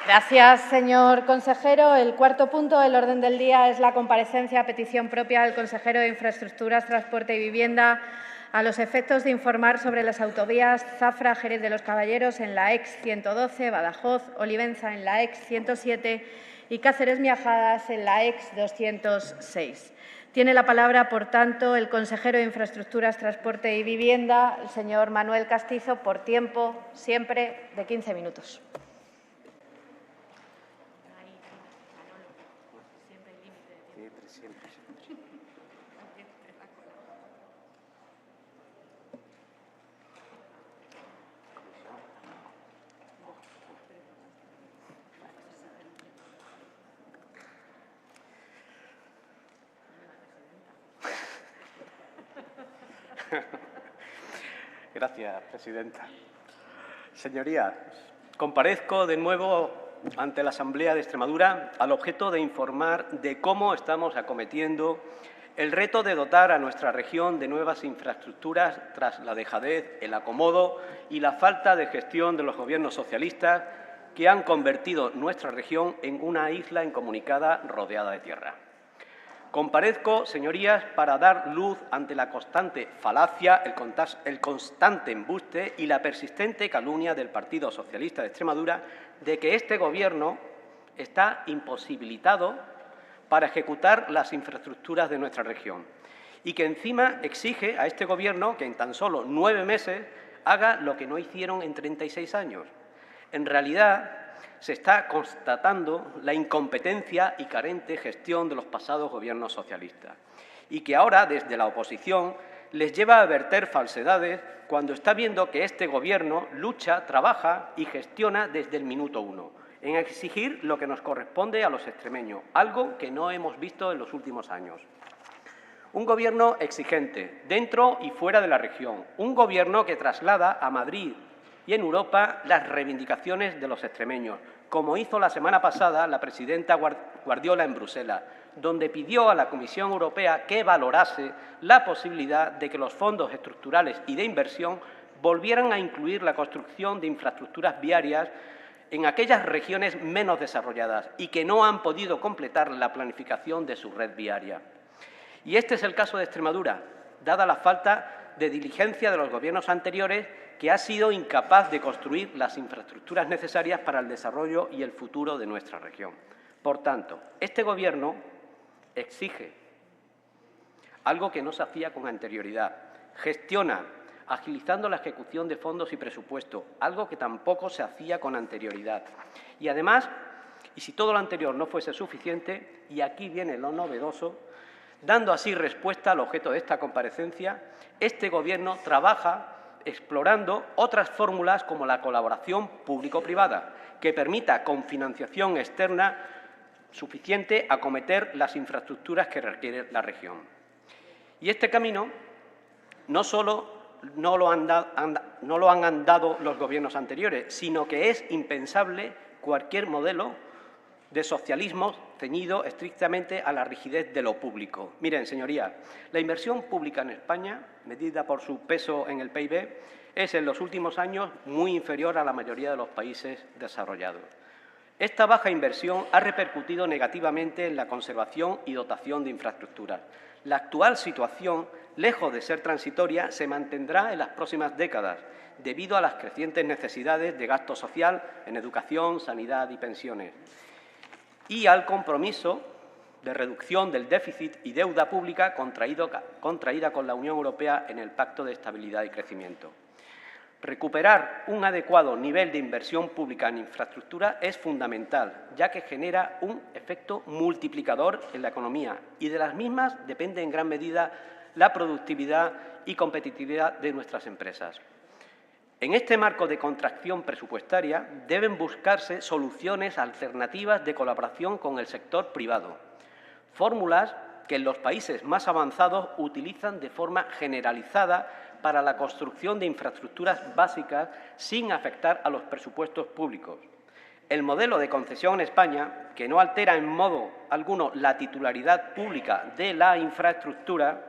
Gracias, señor consejero. El cuarto punto del orden del día es la comparecencia a petición propia del consejero de Infraestructuras, Transporte y Vivienda a los efectos de informar sobre las autovías Zafra-Jerez de los Caballeros en la EX 112, Badajoz, Olivenza en la EX 107 y Cáceres-Miajadas en la EX 206. Tiene la palabra, por tanto, el consejero de Infraestructuras, Transporte y Vivienda, el señor Manuel Castizo, por tiempo siempre de 15 minutos. Gracias, presidenta. Señorías, comparezco de nuevo ante la Asamblea de Extremadura al objeto de informar de cómo estamos acometiendo el reto de dotar a nuestra región de nuevas infraestructuras tras la dejadez, el acomodo y la falta de gestión de los gobiernos socialistas que han convertido nuestra región en una isla incomunicada rodeada de tierra. Comparezco, señorías, para dar luz ante la constante falacia, el constante embuste y la persistente calumnia del Partido Socialista de Extremadura de que este Gobierno está imposibilitado para ejecutar las infraestructuras de nuestra región y que encima exige a este Gobierno que en tan solo 9 meses haga lo que no hicieron en 36 años. En realidad, se está constatando la incompetencia y carente gestión de los pasados gobiernos socialistas y que ahora, desde la oposición, les lleva a verter falsedades cuando está viendo que este Gobierno lucha, trabaja y gestiona desde el minuto 1 en exigir lo que nos corresponde a los extremeños, algo que no hemos visto en los últimos años. Un Gobierno exigente, dentro y fuera de la región, un Gobierno que traslada a Madrid y en Europa las reivindicaciones de los extremeños, como hizo la semana pasada la presidenta Guardiola en Bruselas, donde pidió a la Comisión Europea que valorase la posibilidad de que los fondos estructurales y de inversión volvieran a incluir la construcción de infraestructuras viarias en aquellas regiones menos desarrolladas y que no han podido completar la planificación de su red viaria. Y este es el caso de Extremadura, dada la falta de diligencia de los gobiernos anteriores, que ha sido incapaz de construir las infraestructuras necesarias para el desarrollo y el futuro de nuestra región. Por tanto, este Gobierno exige algo que no se hacía con anterioridad, gestiona, agilizando la ejecución de fondos y presupuestos, algo que tampoco se hacía con anterioridad. Y además, y si todo lo anterior no fuese suficiente, y aquí viene lo novedoso, dando así respuesta al objeto de esta comparecencia, este Gobierno trabaja explorando otras fórmulas como la colaboración público-privada, que permita con financiación externa suficiente acometer las infraestructuras que requiere la región. Y este camino no solo no lo han andado los gobiernos anteriores, sino que es impensable cualquier modelo de socialismo ceñido estrictamente a la rigidez de lo público. Miren, señorías, la inversión pública en España, medida por su peso en el PIB, es en los últimos años muy inferior a la mayoría de los países desarrollados. Esta baja inversión ha repercutido negativamente en la conservación y dotación de infraestructuras. La actual situación, lejos de ser transitoria, se mantendrá en las próximas décadas, debido a las crecientes necesidades de gasto social en educación, sanidad y pensiones, y al compromiso de reducción del déficit y deuda pública contraída con la Unión Europea en el Pacto de Estabilidad y Crecimiento. Recuperar un adecuado nivel de inversión pública en infraestructura es fundamental, ya que genera un efecto multiplicador en la economía y de las mismas depende en gran medida la productividad y competitividad de nuestras empresas. En este marco de contracción presupuestaria deben buscarse soluciones alternativas de colaboración con el sector privado, fórmulas que en los países más avanzados utilizan de forma generalizada para la construcción de infraestructuras básicas sin afectar a los presupuestos públicos. El modelo de concesión en España, que no altera en modo alguno la titularidad pública de la infraestructura,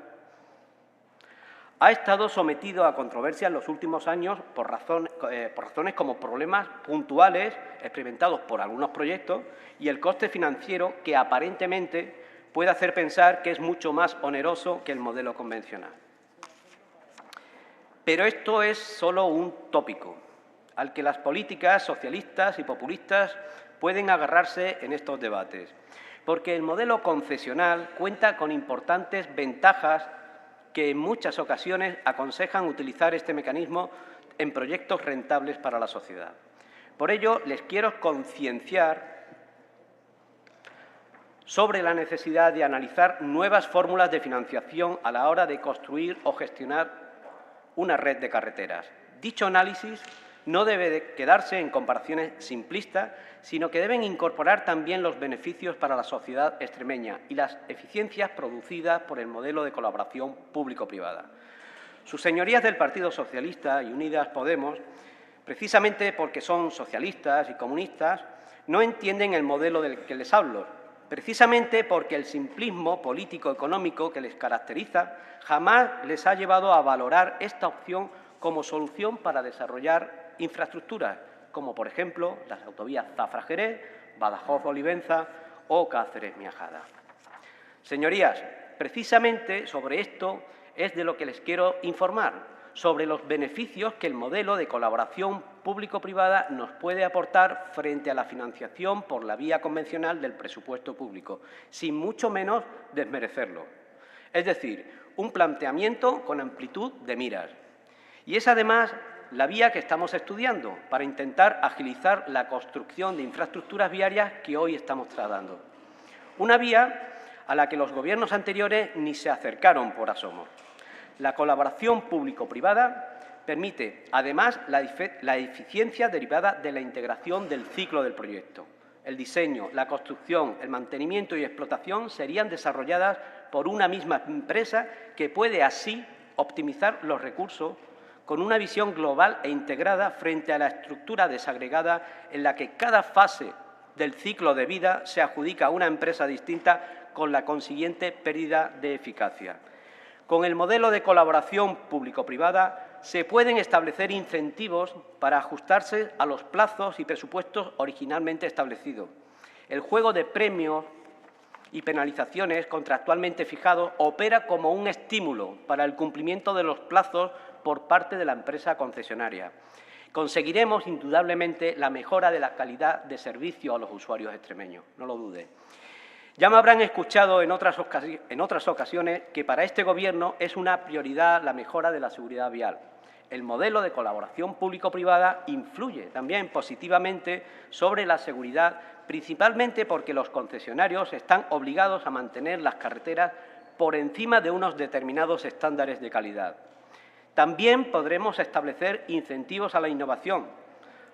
ha estado sometido a controversia en los últimos años por razones como problemas puntuales experimentados por algunos proyectos y el coste financiero que aparentemente puede hacer pensar que es mucho más oneroso que el modelo convencional. Pero esto es solo un tópico al que las políticas socialistas y populistas pueden agarrarse en estos debates, porque el modelo concesional cuenta con importantes ventajas que en muchas ocasiones aconsejan utilizar este mecanismo en proyectos rentables para la sociedad. Por ello, les quiero concienciar sobre la necesidad de analizar nuevas fórmulas de financiación a la hora de construir o gestionar una red de carreteras. Dicho análisis no debe de quedarse en comparaciones simplistas, sino que deben incorporar también los beneficios para la sociedad extremeña y las eficiencias producidas por el modelo de colaboración público-privada. Sus señorías del Partido Socialista y Unidas Podemos, precisamente porque son socialistas y comunistas, no entienden el modelo del que les hablo, precisamente porque el simplismo político-económico que les caracteriza jamás les ha llevado a valorar esta opción como solución para desarrollar infraestructuras, como por ejemplo las autovías Zafra-Jerez, Badajoz-Olivenza o Cáceres-Miajada. Señorías, precisamente sobre esto es de lo que les quiero informar, sobre los beneficios que el modelo de colaboración público-privada nos puede aportar frente a la financiación por la vía convencional del presupuesto público, sin mucho menos desmerecerlo. Es decir, un planteamiento con amplitud de miras. Y es además la vía que estamos estudiando para intentar agilizar la construcción de infraestructuras viarias que hoy estamos tratando. Una vía a la que los gobiernos anteriores ni se acercaron por asomo. La colaboración público-privada permite, además, la eficiencia derivada de la integración del ciclo del proyecto. El diseño, la construcción, el mantenimiento y explotación serían desarrolladas por una misma empresa que puede así optimizar los recursos con una visión global e integrada frente a la estructura desagregada en la que cada fase del ciclo de vida se adjudica a una empresa distinta con la consiguiente pérdida de eficacia. Con el modelo de colaboración público-privada se pueden establecer incentivos para ajustarse a los plazos y presupuestos originalmente establecidos. El juego de premios y penalizaciones contractualmente fijados opera como un estímulo para el cumplimiento de los plazos por parte de la empresa concesionaria. Conseguiremos indudablemente la mejora de la calidad de servicio a los usuarios extremeños, no lo dude. Ya me habrán escuchado en otras ocasiones que para este Gobierno es una prioridad la mejora de la seguridad vial. El modelo de colaboración público-privada influye también positivamente sobre la seguridad, principalmente porque los concesionarios están obligados a mantener las carreteras por encima de unos determinados estándares de calidad. También podremos establecer incentivos a la innovación.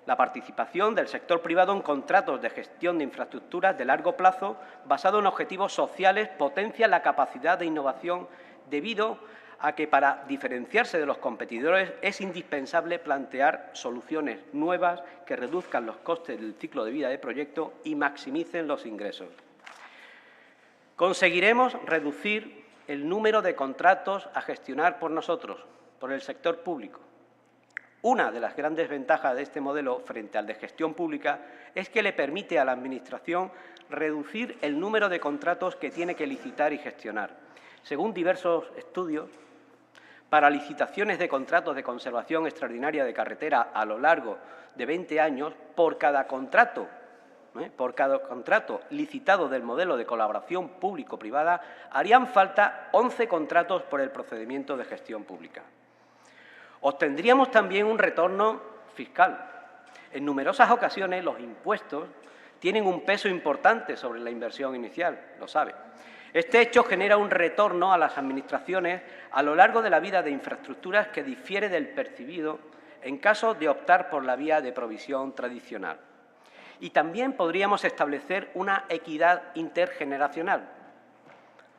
La participación del sector privado en contratos de gestión de infraestructuras de largo plazo basado en objetivos sociales potencia la capacidad de innovación debido a que para diferenciarse de los competidores es indispensable plantear soluciones nuevas que reduzcan los costes del ciclo de vida del proyecto y maximicen los ingresos. Conseguiremos reducir el número de contratos a gestionar por nosotros, por el sector público. Una de las grandes ventajas de este modelo frente al de gestión pública es que le permite a la Administración reducir el número de contratos que tiene que licitar y gestionar. Según diversos estudios, para licitaciones de contratos de conservación extraordinaria de carretera a lo largo de 20 años, por cada contrato licitado del modelo de colaboración público-privada, harían falta 11 contratos por el procedimiento de gestión pública. Obtendríamos también un retorno fiscal. En numerosas ocasiones los impuestos tienen un peso importante sobre la inversión inicial, lo sabe. Este hecho genera un retorno a las administraciones a lo largo de la vida de infraestructuras que difiere del percibido en caso de optar por la vía de provisión tradicional. Y también podríamos establecer una equidad intergeneracional,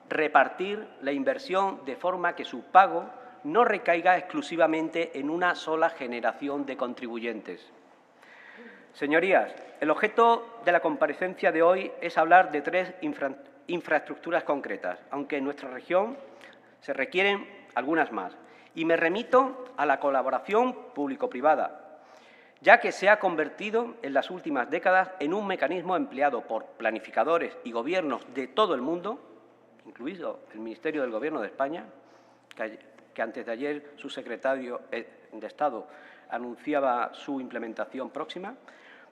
repartir la inversión de forma que su pago no recaiga exclusivamente en una sola generación de contribuyentes. Señorías, el objeto de la comparecencia de hoy es hablar de 3 infraestructuras concretas, aunque en nuestra región se requieren algunas más. Y me remito a la colaboración público-privada, ya que se ha convertido en las últimas décadas en un mecanismo empleado por planificadores y gobiernos de todo el mundo, incluido el Ministerio del Gobierno de España, que antes de ayer su secretario de Estado anunciaba su implementación próxima,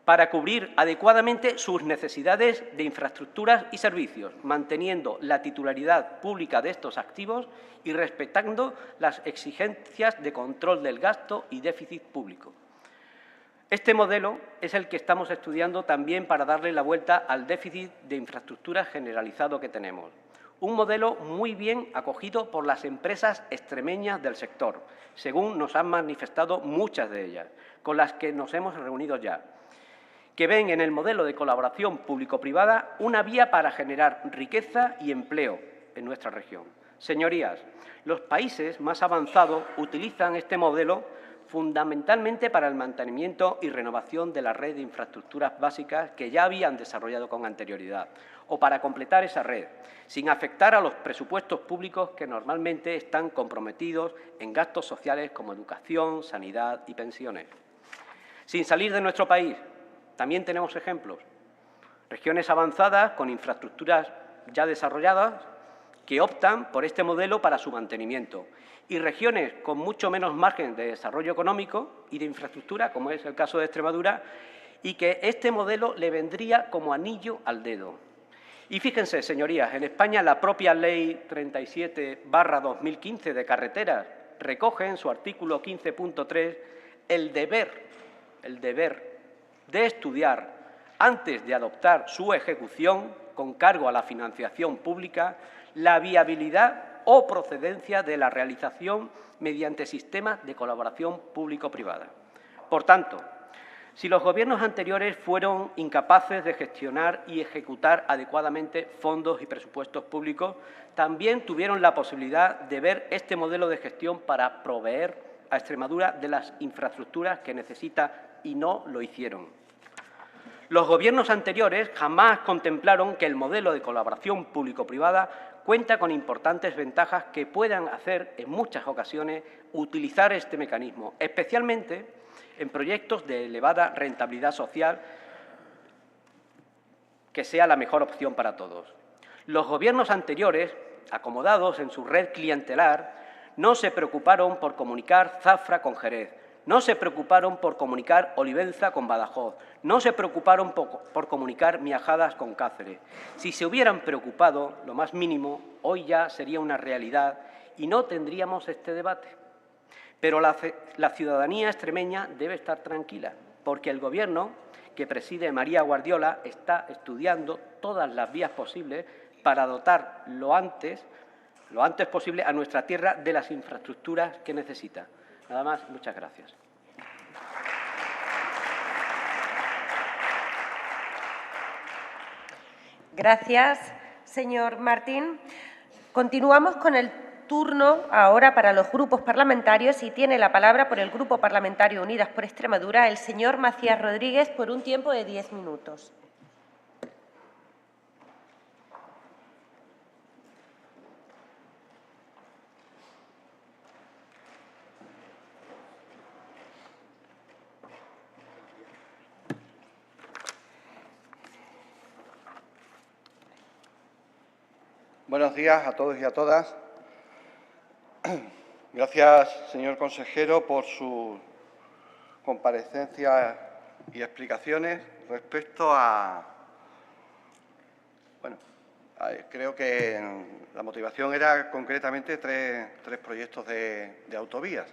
para cubrir adecuadamente sus necesidades de infraestructuras y servicios, manteniendo la titularidad pública de estos activos y respetando las exigencias de control del gasto y déficit público. Este modelo es el que estamos estudiando también para darle la vuelta al déficit de infraestructuras generalizado que tenemos. Un modelo muy bien acogido por las empresas extremeñas del sector, según nos han manifestado muchas de ellas, con las que nos hemos reunido ya, que ven en el modelo de colaboración público-privada una vía para generar riqueza y empleo en nuestra región. Señorías, los países más avanzados utilizan este modelo fundamentalmente para el mantenimiento y renovación de la red de infraestructuras básicas que ya habían desarrollado con anterioridad, o para completar esa red, sin afectar a los presupuestos públicos que normalmente están comprometidos en gastos sociales como educación, sanidad y pensiones. Sin salir de nuestro país, también tenemos ejemplos. Regiones avanzadas con infraestructuras ya desarrolladas que optan por este modelo para su mantenimiento y regiones con mucho menos margen de desarrollo económico y de infraestructura, como es el caso de Extremadura, y que este modelo le vendría como anillo al dedo. Y fíjense, señorías, en España la propia Ley 37/2015 de carreteras recoge en su artículo 15.3 el deber de estudiar, antes de adoptar su ejecución con cargo a la financiación pública, la viabilidad o procedencia de la realización mediante sistemas de colaboración público-privada. Por tanto, si los gobiernos anteriores fueron incapaces de gestionar y ejecutar adecuadamente fondos y presupuestos públicos, también tuvieron la posibilidad de ver este modelo de gestión para proveer a Extremadura de las infraestructuras que necesita y no lo hicieron. Los gobiernos anteriores jamás contemplaron que el modelo de colaboración público-privada cuenta con importantes ventajas que puedan hacer, en muchas ocasiones, utilizar este mecanismo, especialmente en proyectos de elevada rentabilidad social, que sea la mejor opción para todos. Los gobiernos anteriores, acomodados en su red clientelar, no se preocuparon por comunicar Zafra con Jerez, no se preocuparon por comunicar Olivenza con Badajoz, no se preocuparon por comunicar Miajadas con Cáceres. Si se hubieran preocupado, lo más mínimo, hoy ya sería una realidad y no tendríamos este debate. Pero la ciudadanía extremeña debe estar tranquila, porque el Gobierno que preside María Guardiola está estudiando todas las vías posibles para dotar lo antes posible a nuestra tierra de las infraestructuras que necesita. Nada más, muchas gracias. Gracias, señor Martín. Continuamos con el turno ahora para los grupos parlamentarios y tiene la palabra por el Grupo Parlamentario Unidas por Extremadura el señor Macías Rodríguez por un tiempo de 10 minutos. Buenos días a todos y a todas. Gracias, señor consejero, por su comparecencia y explicaciones respecto a... creo que la motivación era concretamente tres proyectos de autovías,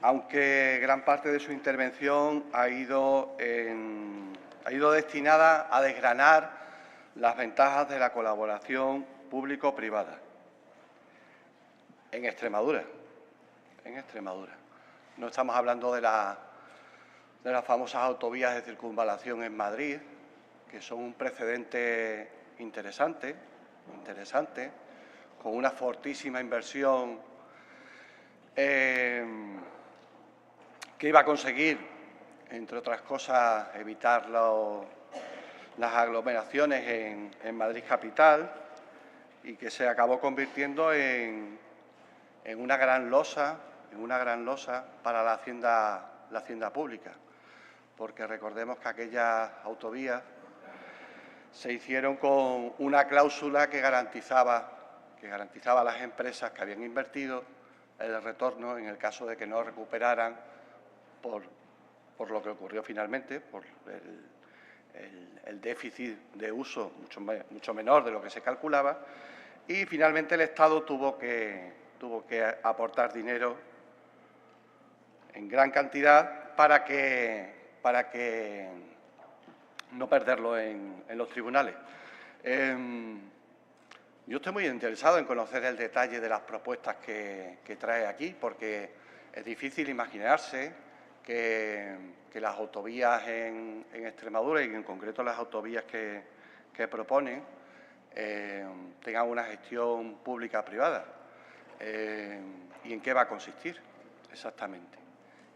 aunque gran parte de su intervención ha ido destinada a desgranar las ventajas de la colaboración público-privada en Extremadura. No estamos hablando de las famosas autovías de circunvalación en Madrid, que son un precedente interesante, con una fortísima inversión que iba a conseguir, entre otras cosas, evitar las aglomeraciones en Madrid capital, y que se acabó convirtiendo en en una gran losa para la hacienda pública, porque recordemos que aquellas autovías se hicieron con una cláusula que garantizaba a las empresas que habían invertido el retorno en el caso de que no recuperaran por lo que ocurrió finalmente, por el déficit de uso mucho menor de lo que se calculaba, y finalmente el Estado tuvo que aportar dinero en gran cantidad para que no perderlo en los tribunales. Yo estoy muy interesado en conocer el detalle de las propuestas que trae aquí, porque es difícil imaginarse que las autovías en Extremadura, y en concreto las autovías que proponen, tengan una gestión pública-privada. ¿Y en qué va a consistir exactamente?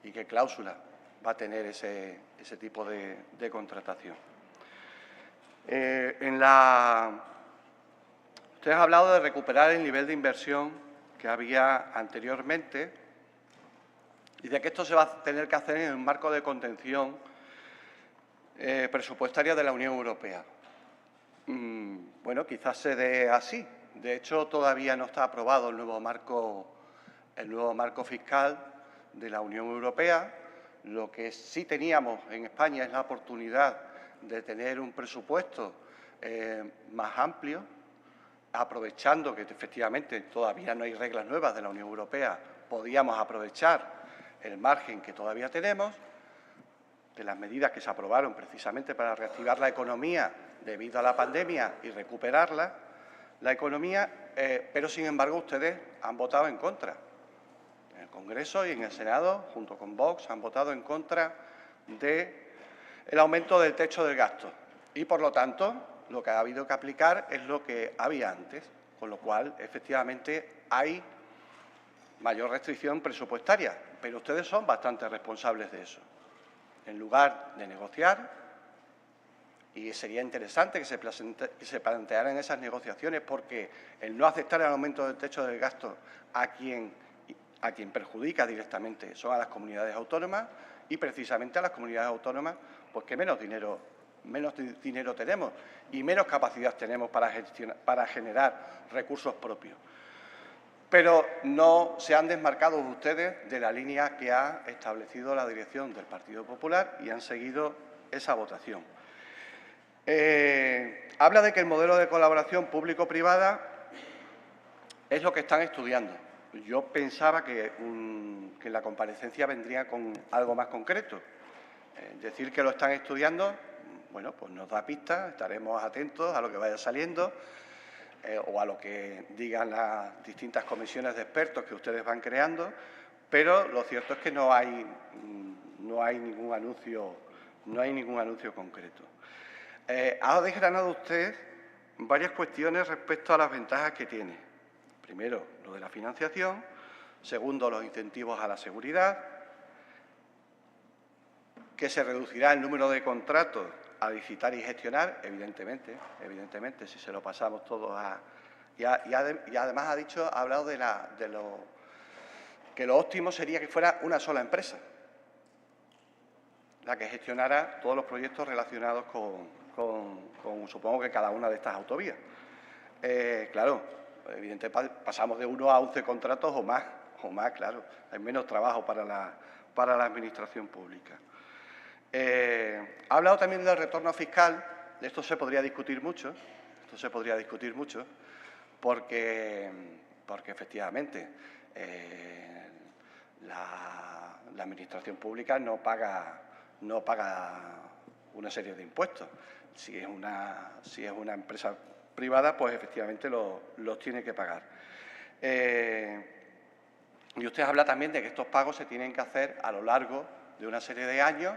¿Y qué cláusula va a tener ese tipo de contratación? Usted ha hablado de recuperar el nivel de inversión que había anteriormente y de que esto se va a tener que hacer en el marco de contención presupuestaria de la Unión Europea. Bueno, quizás se dé así. De hecho, todavía no está aprobado el nuevo marco fiscal de la Unión Europea. Lo que sí teníamos en España es la oportunidad de tener un presupuesto más amplio, aprovechando que efectivamente todavía no hay reglas nuevas de la Unión Europea. Podíamos aprovechar el margen que todavía tenemos de las medidas que se aprobaron precisamente para reactivar la economía debido a la pandemia y recuperarla, la economía, pero sin embargo ustedes han votado en contra. En el Congreso y en el Senado, junto con Vox, han votado en contra del aumento del techo del gasto. Y, por lo tanto, lo que ha habido que aplicar es lo que había antes, con lo cual, efectivamente, hay mayor restricción presupuestaria, pero ustedes son bastante responsables de eso. En lugar de negociar, y sería interesante que se plantearan esas negociaciones, porque el no aceptar el aumento del techo del gasto a quien perjudica directamente son a las comunidades autónomas, y precisamente a las comunidades autónomas, pues que menos dinero tenemos y menos capacidad tenemos para generar recursos propios. Pero no se han desmarcado ustedes de la línea que ha establecido la dirección del Partido Popular y han seguido esa votación. Habla de que el modelo de colaboración público-privada es lo que están estudiando. Yo pensaba que en la comparecencia vendría con algo más concreto. Decir que lo están estudiando, bueno, pues nos da pistas, estaremos atentos a lo que vaya saliendo o a lo que digan las distintas comisiones de expertos que ustedes van creando, pero lo cierto es que no hay ningún anuncio concreto. Ha desgranado usted varias cuestiones respecto a las ventajas que tiene. Primero, lo de la financiación. Segundo, los incentivos a la seguridad. Que se reducirá el número de contratos a licitar y gestionar, evidentemente, si se lo pasamos todo a... Y además ha hablado que lo óptimo sería que fuera una sola empresa la que gestionara todos los proyectos relacionados con supongo que cada una de estas autovías. Claro, evidentemente pasamos de 1 a 11 contratos o más, claro. Hay menos trabajo para la Administración pública. Ha hablado también del retorno fiscal. De esto se podría discutir mucho. Porque efectivamente la Administración pública no paga una serie de impuestos. Si es una empresa privada, pues efectivamente los tiene que pagar. Y usted habla también de que estos pagos se tienen que hacer a lo largo de una serie de años.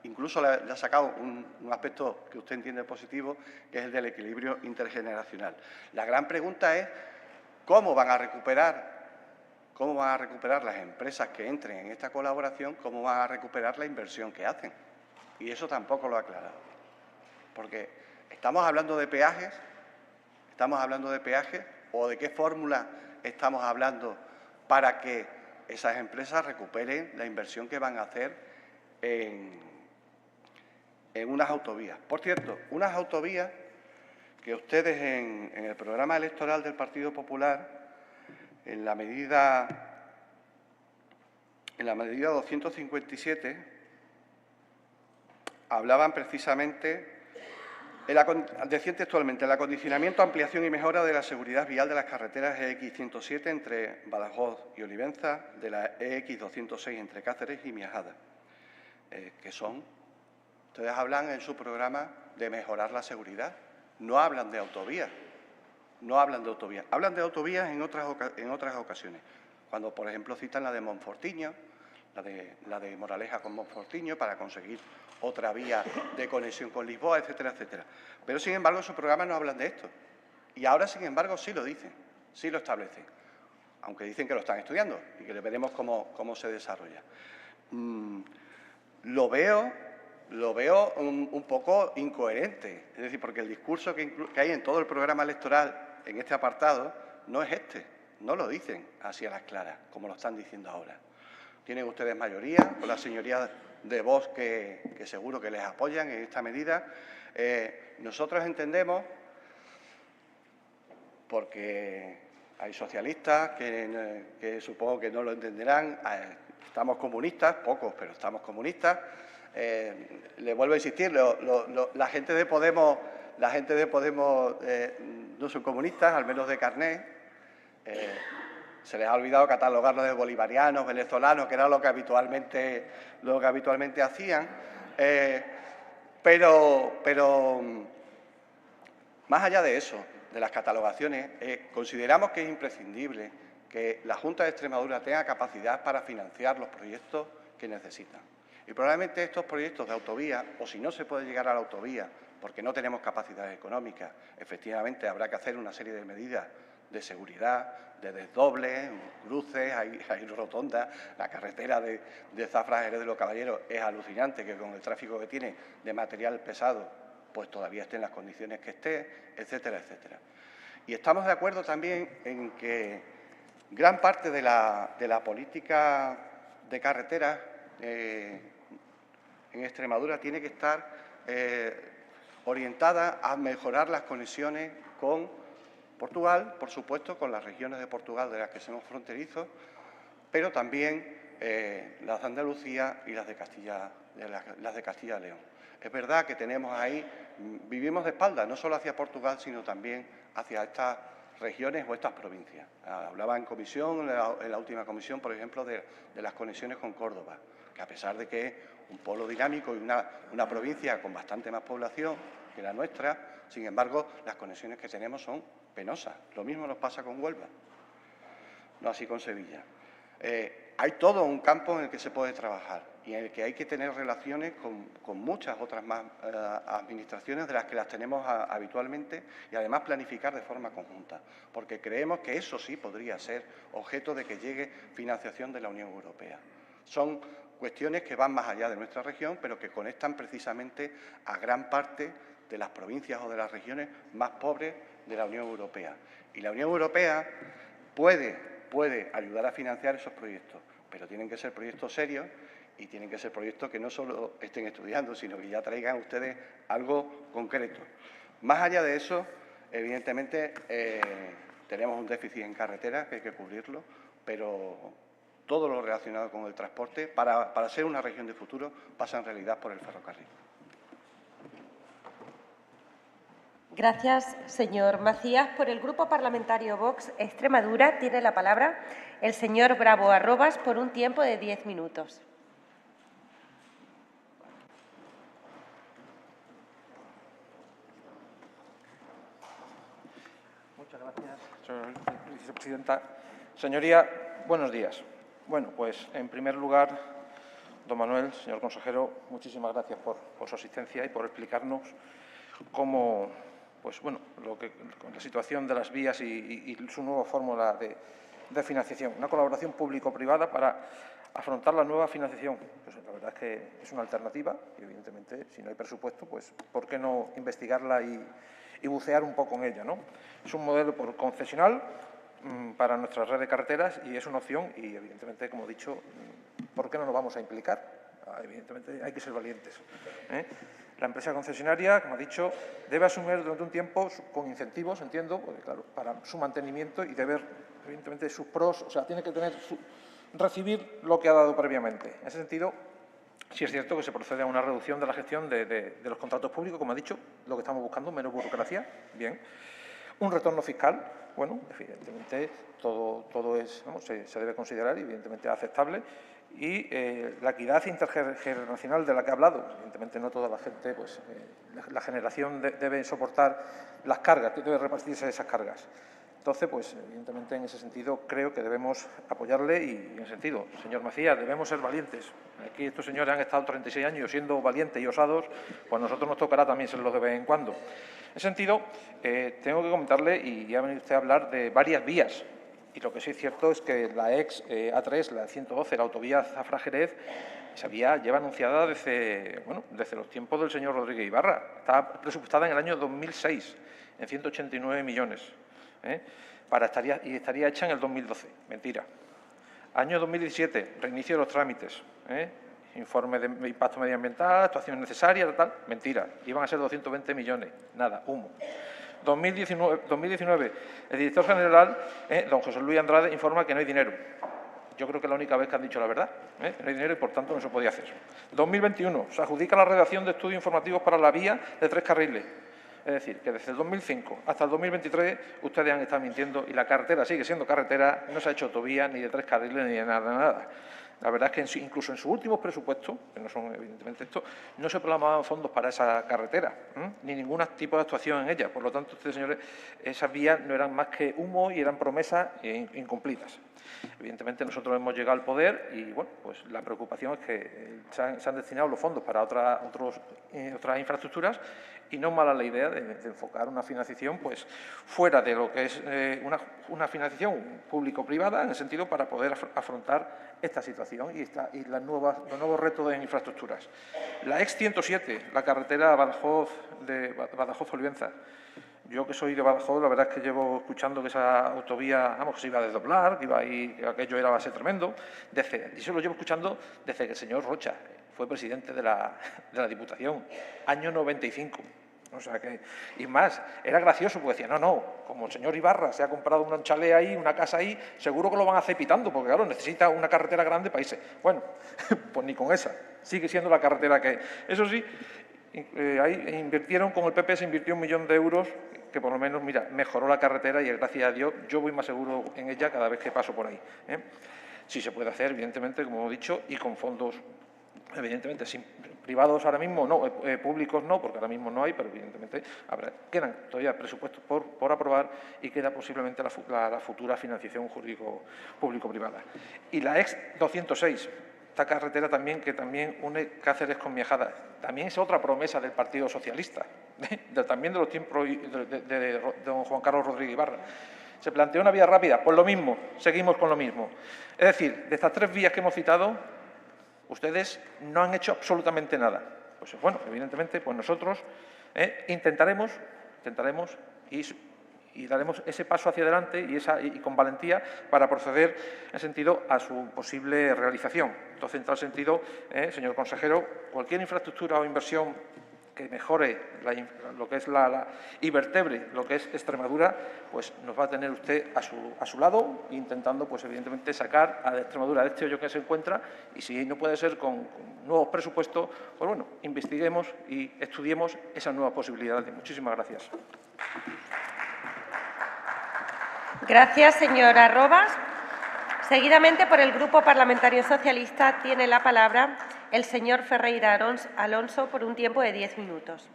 Incluso le ha sacado un aspecto que usted entiende positivo, que es el del equilibrio intergeneracional. La gran pregunta es cómo van a recuperar las empresas que entren en esta colaboración, cómo van a recuperar la inversión que hacen. Y eso tampoco lo ha aclarado. Porque estamos hablando de peajes, o de qué fórmula estamos hablando para que esas empresas recuperen la inversión que van a hacer en unas autovías. Por cierto, unas autovías que ustedes en el programa electoral del Partido Popular, en la medida 257, hablaban precisamente, decían textualmente, el acondicionamiento, ampliación y mejora de la seguridad vial de las carreteras EX107 entre Badajoz y Olivenza, de la EX206 entre Cáceres y Miajada, que son, ustedes hablan en su programa de mejorar la seguridad, no hablan de autovías, hablan de autovías en otras ocasiones, cuando, por ejemplo, citan la de Monfortiño, la de Moraleja con Monfortiño, para conseguir otra vía de conexión con Lisboa, etcétera, etcétera. Pero, sin embargo, en su programa no hablan de esto. Y ahora, sin embargo, sí lo dicen, sí lo establecen, aunque dicen que lo están estudiando y que veremos cómo se desarrolla. Lo veo un poco incoherente, es decir, porque el discurso que hay en todo el programa electoral en este apartado no es este, no lo dicen así a las claras, como lo están diciendo ahora. Tienen ustedes mayoría, con las señorías de Vox que seguro que les apoyan en esta medida. Nosotros entendemos, porque hay socialistas que supongo que no lo entenderán, estamos comunistas, pocos, pero estamos comunistas. Le vuelvo a insistir, la gente de Podemos no son comunistas, al menos de carné. Se les ha olvidado catalogarlos de bolivarianos, venezolanos, que era lo que habitualmente hacían. Pero más allá de eso, de las catalogaciones, consideramos que es imprescindible que la Junta de Extremadura tenga capacidad para financiar los proyectos que necesitan. Y probablemente estos proyectos de autovía, o si no se puede llegar a la autovía porque no tenemos capacidad económica, efectivamente habrá que hacer una serie de medidas de seguridad, de desdobles, cruces, hay rotondas. La carretera de Zafra a Jerez de los Caballeros es alucinante, que con el tráfico que tiene de material pesado, pues todavía esté en las condiciones que esté, etcétera, etcétera. Y estamos de acuerdo también en que gran parte de la política de carreteras en Extremadura tiene que estar orientada a mejorar las conexiones con Portugal, por supuesto, con las regiones de Portugal de las que somos fronterizos, pero también las de Andalucía y las de Castilla y León. Es verdad que tenemos ahí, vivimos de espaldas, no solo hacia Portugal, sino también hacia estas regiones o estas provincias. Hablaba en comisión, en la última comisión, por ejemplo, de las conexiones con Córdoba, que a pesar de que es un polo dinámico y una provincia con bastante más población que la nuestra, sin embargo, las conexiones que tenemos son penosas. Lo mismo nos pasa con Huelva, no así con Sevilla. Hay todo un campo en el que se puede trabajar y en el que hay que tener relaciones con muchas otras más administraciones de las que las tenemos habitualmente y además planificar de forma conjunta, porque creemos que eso sí podría ser objeto de que llegue financiación de la Unión Europea. Son cuestiones que van más allá de nuestra región, pero que conectan precisamente a gran parte de las provincias o de las regiones más pobres de la Unión Europea. Y la Unión Europea puede ayudar a financiar esos proyectos, pero tienen que ser proyectos serios y tienen que ser proyectos que no solo estén estudiando, sino que ya traigan ustedes algo concreto. Más allá de eso, evidentemente, tenemos un déficit en carreteras que hay que cubrirlo, pero todo lo relacionado con el transporte, para ser una región de futuro, pasa en realidad por el ferrocarril. Gracias, señor Macías. Por el Grupo Parlamentario Vox Extremadura tiene la palabra el señor Bravo Arrobas por un tiempo de 10 minutos. Muchas gracias, señora vicepresidenta. Señoría, buenos días. Bueno, pues en primer lugar, don Manuel, señor consejero, muchísimas gracias por su asistencia y por explicarnos cómo, pues bueno, con la situación de las vías y su nueva fórmula de financiación. Una colaboración público-privada para afrontar la nueva financiación. Pues la verdad es que es una alternativa y, evidentemente, si no hay presupuesto, pues ¿por qué no investigarla y bucear un poco en ella, ¿no? Es un modelo por concesional para nuestra red de carreteras y es una opción y, evidentemente, como he dicho, ¿por qué no nos vamos a implicar? Evidentemente, hay que ser valientes. La empresa concesionaria, como ha dicho, debe asumir durante un tiempo con incentivos, entiendo, porque, claro, para su mantenimiento y debe ver, evidentemente, sus pros, o sea, tiene que recibir lo que ha dado previamente. En ese sentido, sí es cierto que se procede a una reducción de la gestión de los contratos públicos, como ha dicho, lo que estamos buscando, menos burocracia, bien. Un retorno fiscal, bueno, evidentemente todo es, vamos, se debe considerar y evidentemente aceptable. Y la equidad intergeneracional de la que he hablado, evidentemente no toda la gente, pues la generación debe soportar las cargas, debe repartirse esas cargas. Entonces, pues evidentemente en ese sentido creo que debemos apoyarle y en ese sentido, señor Macías, debemos ser valientes. Aquí estos señores han estado 36 años siendo valientes y osados, pues a nosotros nos tocará también serlo de vez en cuando. En ese sentido, tengo que comentarle, y ya ha venido usted a hablar de varias vías, y lo que sí es cierto es que la ex A3, la 112, la autovía Zafra-Jerez, esa vía lleva anunciada desde los tiempos del señor Rodríguez Ibarra. Está presupuestada en el año 2006, en 189 millones. Y estaría hecha en el 2012. Mentira. Año 2017, reinicio de los trámites. Informe de impacto medioambiental, actuaciones necesarias, tal. Mentira. Iban a ser 220 millones. Nada, humo. 2019, el director general, don José Luis Andrade, informa que no hay dinero. Yo creo que es la única vez que han dicho la verdad. No hay dinero y, por tanto, no se podía hacer. 2021, se adjudica la redacción de estudios informativos para la vía de 3 carriles. Es decir, que desde el 2005 hasta el 2023 ustedes han estado mintiendo y la carretera sigue siendo carretera, no se ha hecho autovía ni de 3 carriles ni de nada. La verdad es que incluso en sus últimos presupuestos, que no son evidentemente estos, no se programaban fondos para esa carretera, ni ningún tipo de actuación en ella. Por lo tanto, ustedes, señores, esas vías no eran más que humo y eran promesas incumplidas. Evidentemente, nosotros hemos llegado al poder y, bueno, pues la preocupación es que se han destinado los fondos para otras infraestructuras y no es mala la idea de enfocar una financiación pues fuera de lo que es una financiación público-privada, en el sentido para poder afrontar esta situación y los nuevos retos en infraestructuras. La ex 107, la carretera Badajoz-Olivenza. Yo, que soy de Badajoz, la verdad es que llevo escuchando que esa autovía, vamos, que se iba a desdoblar, que aquello va a ser tremendo. Y eso lo llevo escuchando desde que el señor Rocha fue presidente de la Diputación, año 95. O sea que, y más, era gracioso porque decía, no, como el señor Ibarra se ha comprado un chalet ahí, una casa ahí, seguro que lo van a hacer pitando, porque claro, necesita una carretera grande para irse. Bueno, pues ni con esa, sigue siendo la carretera que... Eso sí, ahí invirtieron, con el PP se invirtió 1 millón de euros, que por lo menos, mira, mejoró la carretera y gracias a Dios yo voy más seguro en ella cada vez que paso por ahí. Sí se puede hacer, evidentemente, como he dicho, y con fondos, evidentemente, privados ahora mismo no, públicos no, porque ahora mismo no hay, pero evidentemente quedan todavía presupuestos por aprobar y queda posiblemente la futura financiación jurídico público-privada. Y la ex 206, esta carretera también que también une Cáceres con Miajadas, también es otra promesa del Partido Socialista, también de los tiempos de don Juan Carlos Rodríguez Ibarra. Se planteó una vía rápida, pues lo mismo, seguimos con lo mismo. Es decir, de estas 3 vías que hemos citado, ustedes no han hecho absolutamente nada. Pues bueno, evidentemente, pues nosotros intentaremos y daremos ese paso hacia adelante y con valentía para proceder en sentido a su posible realización. Entonces, en tal sentido, señor consejero, cualquier infraestructura o inversión que mejore lo que es y vertebre lo que es Extremadura, pues nos va a tener usted a su lado, intentando, pues evidentemente, sacar a Extremadura de este hoyo que se encuentra, y si no puede ser con nuevos presupuestos, pues bueno, investiguemos y estudiemos esas nuevas posibilidades. Muchísimas gracias. Gracias, señora Robas. Seguidamente, por el Grupo Parlamentario Socialista, tiene la palabra el señor Ferreira Alonso por un tiempo de 10 minutos.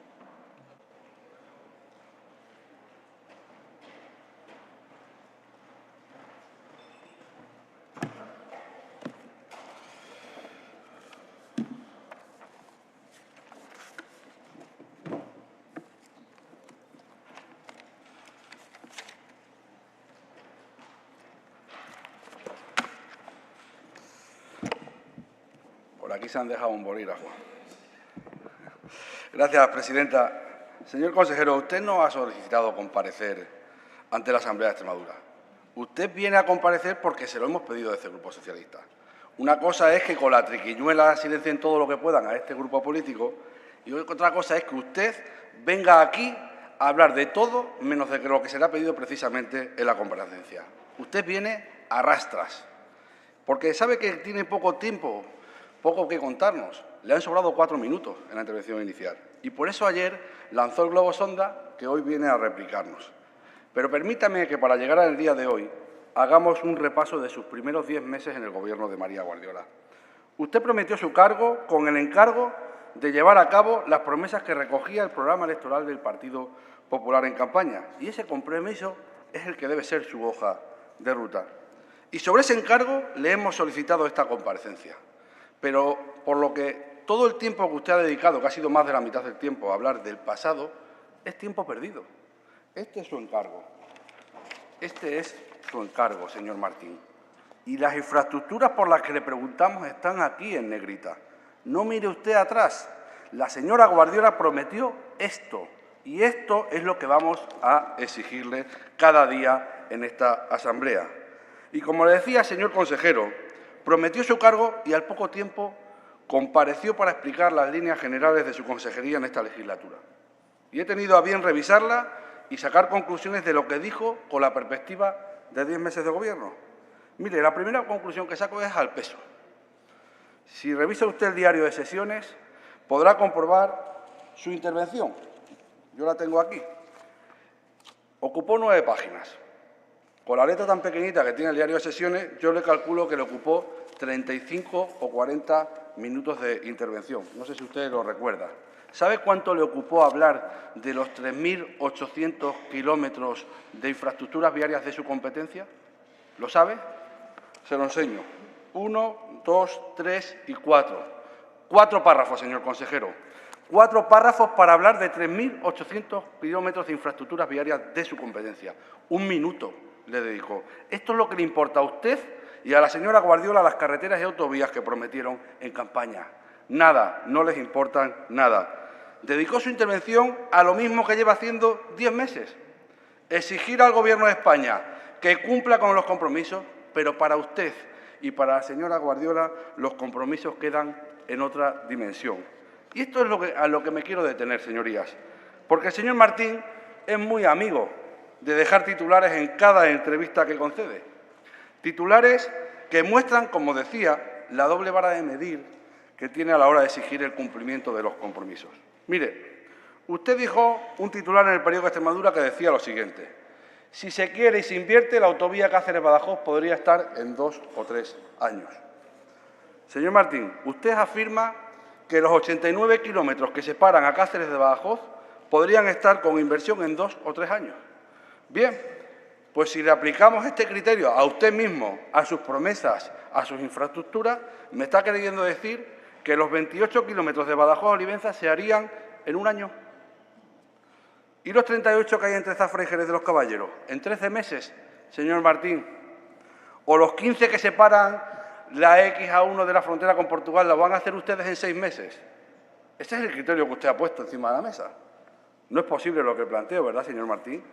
Aquí se han dejado un bolígrafo. Gracias, presidenta. Señor consejero, usted no ha solicitado comparecer ante la Asamblea de Extremadura. Usted viene a comparecer porque se lo hemos pedido desde el Grupo Socialista. Una cosa es que con la triquiñuela silencien todo lo que puedan a este grupo político y otra cosa es que usted venga aquí a hablar de todo menos de lo que se le ha pedido precisamente en la comparecencia. Usted viene a rastras, porque sabe que tiene poco tiempo, poco que contarnos. Le han sobrado 4 minutos en la intervención inicial y por eso ayer lanzó el globo sonda que hoy viene a replicarnos. Pero permítame que para llegar al día de hoy hagamos un repaso de sus primeros 10 meses en el Gobierno de María Guardiola. Usted prometió su cargo con el encargo de llevar a cabo las promesas que recogía el programa electoral del Partido Popular en campaña, y ese compromiso es el que debe ser su hoja de ruta. Y sobre ese encargo le hemos solicitado esta comparecencia. Pero por lo que todo el tiempo que usted ha dedicado, que ha sido más de la mitad del tiempo, a hablar del pasado, es tiempo perdido. Este es su encargo. Este es su encargo, señor Martín. Y las infraestructuras por las que le preguntamos están aquí en negrita. No mire usted atrás. La señora Guardiola prometió esto. Y esto es lo que vamos a exigirle cada día en esta asamblea. Y como le decía, señor consejero, prometió su cargo y al poco tiempo compareció para explicar las líneas generales de su consejería en esta legislatura. Y he tenido a bien revisarla y sacar conclusiones de lo que dijo con la perspectiva de 10 meses de gobierno. Mire, la primera conclusión que saco es al peso. Si revisa usted el diario de sesiones, podrá comprobar su intervención. Yo la tengo aquí. Ocupó 9 páginas. Con la letra tan pequeñita que tiene el diario de sesiones, yo le calculo que le ocupó 35 o 40 minutos de intervención. No sé si usted lo recuerda. ¿Sabe cuánto le ocupó hablar de los 3.800 kilómetros de infraestructuras viarias de su competencia? ¿Lo sabe? Se lo enseño. 1, 2, 3 y 4. 4 párrafos, señor consejero. 4 párrafos para hablar de 3.800 kilómetros de infraestructuras viarias de su competencia. 1 minuto le dedicó. Esto es lo que le importa a usted y a la señora Guardiola las carreteras y autovías que prometieron en campaña. Nada, no les importan nada. Dedicó su intervención a lo mismo que lleva haciendo 10 meses. Exigir al Gobierno de España que cumpla con los compromisos, pero para usted y para la señora Guardiola los compromisos quedan en otra dimensión. Y esto es a lo que me quiero detener, señorías, porque el señor Martín es muy amigo de dejar titulares en cada entrevista que concede. Titulares que muestran, como decía, la doble vara de medir que tiene a la hora de exigir el cumplimiento de los compromisos. Mire, usted dijo un titular en el periódico Extremadura que decía lo siguiente: si se quiere y se invierte, la autovía Cáceres-Badajoz podría estar en 2 o 3 años. Señor Martín, usted afirma que los 89 kilómetros que separan a Cáceres de Badajoz podrían estar con inversión en 2 o 3 años. Bien, pues si le aplicamos este criterio a usted mismo, a sus promesas, a sus infraestructuras, me está queriendo decir que los 28 kilómetros de Badajoz a Olivenza se harían en 1 año. ¿Y los 38 que hay entre Zafra y Jerez de los Caballeros? ¿En 13 meses, señor Martín? ¿O los 15 que separan la XA1 de la frontera con Portugal la van a hacer ustedes en 6 meses? Ese es el criterio que usted ha puesto encima de la mesa. No es posible lo que planteo, ¿verdad, señor Martín?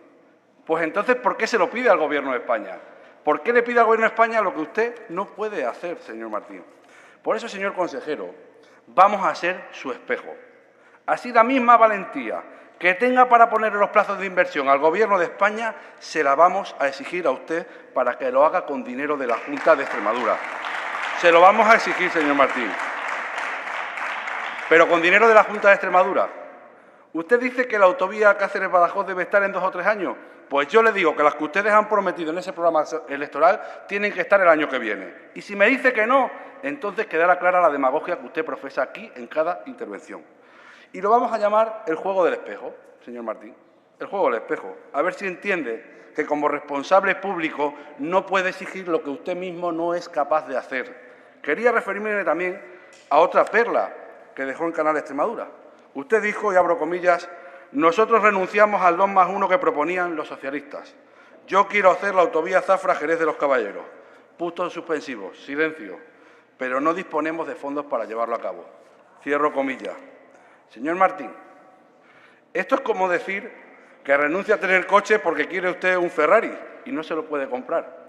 Pues entonces, ¿por qué se lo pide al Gobierno de España? ¿Por qué le pide al Gobierno de España lo que usted no puede hacer, señor Martín? Por eso, señor consejero, vamos a ser su espejo. Así la misma valentía que tenga para poner los plazos de inversión al Gobierno de España, se la vamos a exigir a usted para que lo haga con dinero de la Junta de Extremadura. Se lo vamos a exigir, señor Martín. Pero con dinero de la Junta de Extremadura. Usted dice que la autovía Cáceres-Badajoz debe estar en 2 o 3 años. Pues yo le digo que las que ustedes han prometido en ese programa electoral tienen que estar el año que viene. Y si me dice que no, entonces quedará clara la demagogia que usted profesa aquí en cada intervención. Y lo vamos a llamar el juego del espejo, señor Martín. El juego del espejo. A ver si entiende que como responsable público no puede exigir lo que usted mismo no es capaz de hacer. Quería referirme también a otra perla que dejó en Canal Extremadura. Usted dijo, y abro comillas, nosotros renunciamos al 2+1 que proponían los socialistas. Yo quiero hacer la autovía Zafra-Jerez de los Caballeros. Puntos suspensivos, silencio. Pero no disponemos de fondos para llevarlo a cabo. Cierro comillas. Señor Martín, esto es como decir que renuncia a tener coche porque quiere usted un Ferrari. y no se lo puede comprar.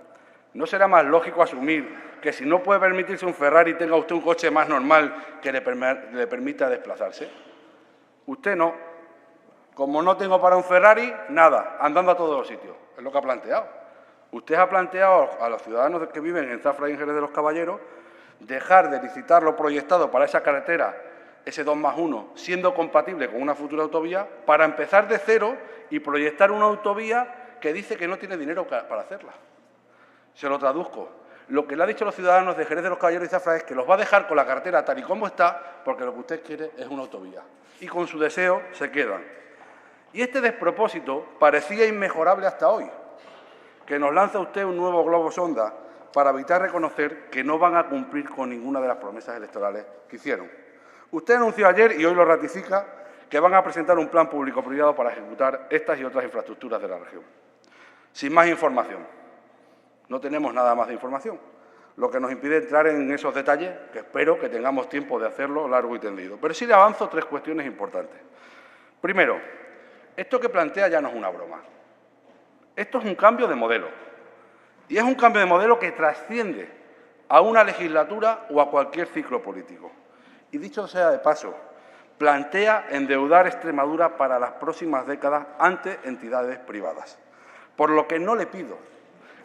¿No será más lógico asumir que si no puede permitirse un Ferrari, tenga usted un coche más normal que le permita desplazarse? Usted no. Como no tengo para un Ferrari, nada, andando a todos los sitios. Es lo que ha planteado. Usted ha planteado a los ciudadanos que viven en Zafra y en Jerez de los Caballeros dejar de licitar lo proyectado para esa carretera, ese 2+1, siendo compatible con una futura autovía, para empezar de cero y proyectar una autovía que dice que no tiene dinero para hacerla. Se lo traduzco. Lo que le ha dicho a los ciudadanos de Jerez de los Caballeros y Zafra es que los va a dejar con la carretera tal y como está, porque lo que usted quiere es una autovía. Y con su deseo se quedan. Y este despropósito parecía inmejorable hasta hoy, que nos lanza usted un nuevo globo sonda para evitar reconocer que no van a cumplir con ninguna de las promesas electorales que hicieron. Usted anunció ayer, y hoy lo ratifica, que van a presentar un plan público-privado para ejecutar estas y otras infraestructuras de la región. Sin más información. No tenemos nada más de información, lo que nos impide entrar en esos detalles, que espero que tengamos tiempo de hacerlo largo y tendido. Pero sí le avanzo 3 cuestiones importantes. Primero, esto que plantea ya no es una broma. Esto es un cambio de modelo. Y es un cambio de modelo que trasciende a una legislatura o a cualquier ciclo político. Y dicho sea de paso, plantea endeudar Extremadura para las próximas décadas ante entidades privadas. Por lo que no le pido,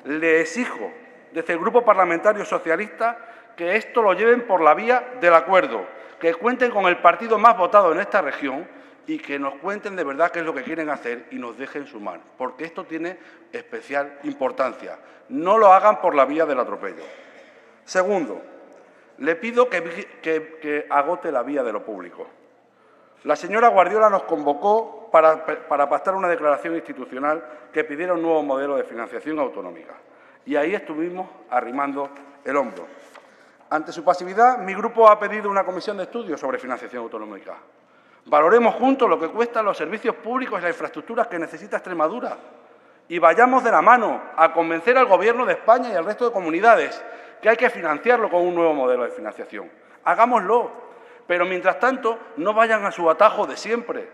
le exijo desde el Grupo Parlamentario Socialista que esto lo lleven por la vía del acuerdo, que cuenten con el partido más votado en esta región y que nos cuenten de verdad qué es lo que quieren hacer y nos dejen sumar, porque esto tiene especial importancia. No lo hagan por la vía del atropello. Segundo, le pido que agote la vía de lo público. La señora Guardiola nos convocó para pactar una declaración institucional que pidiera un nuevo modelo de financiación autonómica. Y ahí estuvimos arrimando el hombro. Ante su pasividad, mi grupo ha pedido una comisión de estudios sobre financiación autonómica. Valoremos juntos lo que cuestan los servicios públicos y las infraestructuras que necesita Extremadura. Y vayamos de la mano a convencer al Gobierno de España y al resto de comunidades que hay que financiarlo con un nuevo modelo de financiación. Hagámoslo, pero mientras tanto no vayan a su atajo de siempre.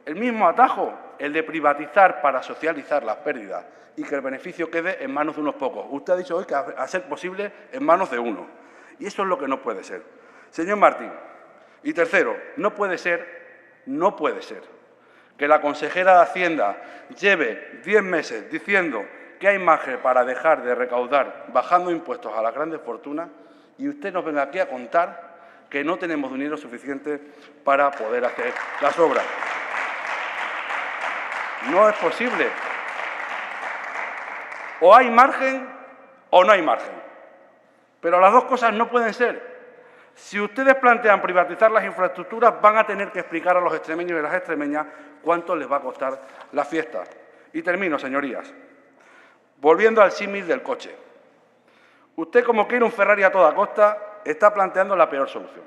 El mismo atajo, el de privatizar para socializar las pérdidas y que el beneficio quede en manos de unos pocos. Usted ha dicho hoy que a ser posible en manos de uno. Y eso es lo que no puede ser. Señor Martín, y tercero, no puede ser que la consejera de Hacienda lleve 10 meses diciendo que hay margen para dejar de recaudar bajando impuestos a las grandes fortunas y usted nos venga aquí a contar que no tenemos dinero suficiente para poder hacer las obras. No es posible. O hay margen o no hay margen. Pero las dos cosas no pueden ser. Si ustedes plantean privatizar las infraestructuras, van a tener que explicar a los extremeños y las extremeñas cuánto les va a costar la fiesta. Y termino, señorías. Volviendo al símil del coche. Usted, como quiere un Ferrari a toda costa, está planteando la peor solución.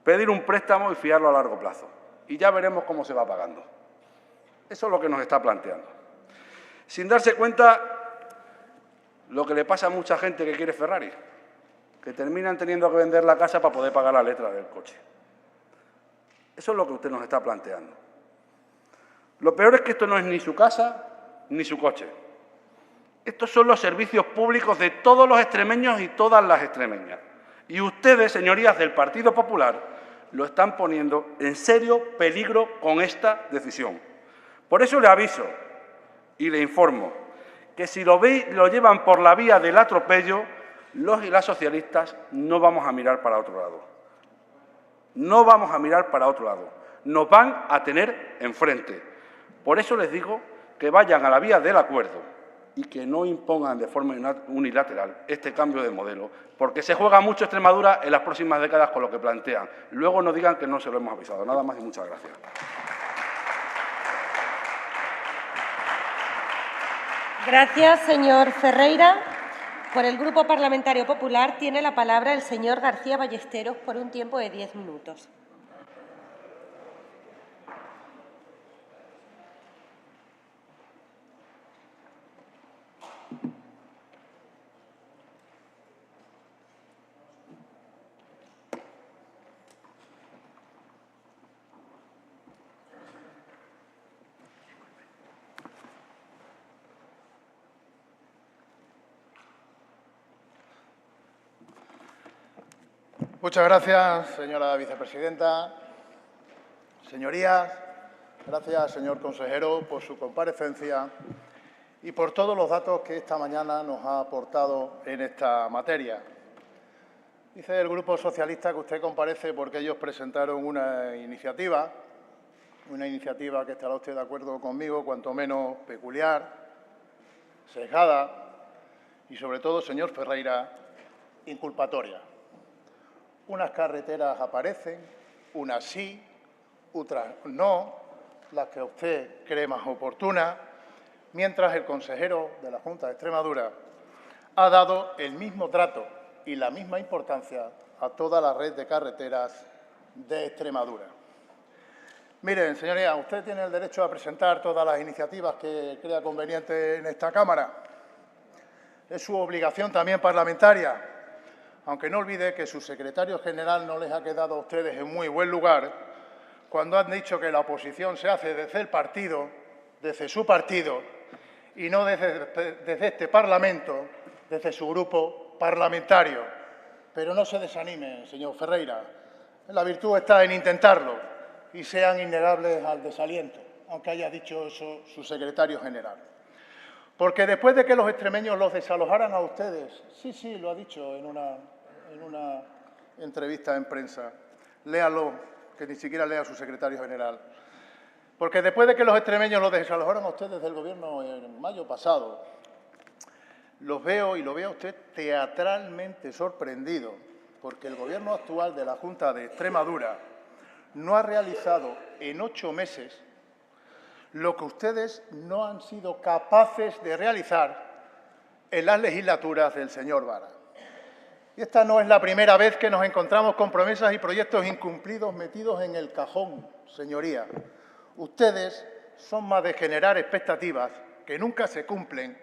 Pedir un préstamo y fiarlo a largo plazo. Y ya veremos cómo se va pagando. Eso es lo que nos está planteando. Sin darse cuenta lo que le pasa a mucha gente que quiere Ferrari, que terminan teniendo que vender la casa para poder pagar la letra del coche. Eso es lo que usted nos está planteando. Lo peor es que esto no es ni su casa ni su coche. Estos son los servicios públicos de todos los extremeños y todas las extremeñas. Y ustedes, señorías del Partido Popular, lo están poniendo en serio peligro con esta decisión. Por eso le aviso y le informo que si lo llevan por la vía del atropello, los y las socialistas no vamos a mirar para otro lado. No vamos a mirar para otro lado. Nos van a tener enfrente. Por eso les digo que vayan a la vía del acuerdo y que no impongan de forma unilateral este cambio de modelo, porque se juega mucho Extremadura en las próximas décadas con lo que plantean. Luego no digan que no se lo hemos avisado. Nada más y muchas gracias. Gracias, señor Ferreira. Por el Grupo Parlamentario Popular tiene la palabra el señor García Ballesteros por un tiempo de 10 minutos. Muchas gracias, señora vicepresidenta. Señorías, gracias, señor consejero, por su comparecencia y por todos los datos que esta mañana nos ha aportado en esta materia. Dice el Grupo Socialista que usted comparece porque ellos presentaron una iniciativa que estará usted de acuerdo conmigo, cuanto menos peculiar, sesgada y, sobre todo, señor Ferreira, inculpatoria. Unas carreteras aparecen, unas sí, otras no, las que usted cree más oportunas, mientras el consejero de la Junta de Extremadura ha dado el mismo trato y la misma importancia a toda la red de carreteras de Extremadura. Miren, señoría, usted tiene el derecho a presentar todas las iniciativas que crea conveniente en esta Cámara. Es su obligación también parlamentaria, aunque no olvide que su secretario general no les ha quedado a ustedes en muy buen lugar cuando han dicho que la oposición se hace desde el partido, desde su partido, y no desde este Parlamento, desde su grupo parlamentario. Pero no se desanime, señor Ferreira. La virtud está en intentarlo y sean innegables al desaliento, aunque haya dicho eso su secretario general. Porque después de que los extremeños los desalojaran a ustedes, sí, lo ha dicho en una entrevista en prensa, léalo, que ni siquiera lea su secretario general, porque después de que los extremeños los desalojaron a ustedes del Gobierno en mayo pasado, los veo y lo veo a usted teatralmente sorprendido, porque el Gobierno actual de la Junta de Extremadura no ha realizado en 8 meses lo que ustedes no han sido capaces de realizar en las legislaturas del señor Vara. Y esta no es la primera vez que nos encontramos con promesas y proyectos incumplidos metidos en el cajón, señoría. Ustedes son más de generar expectativas que nunca se cumplen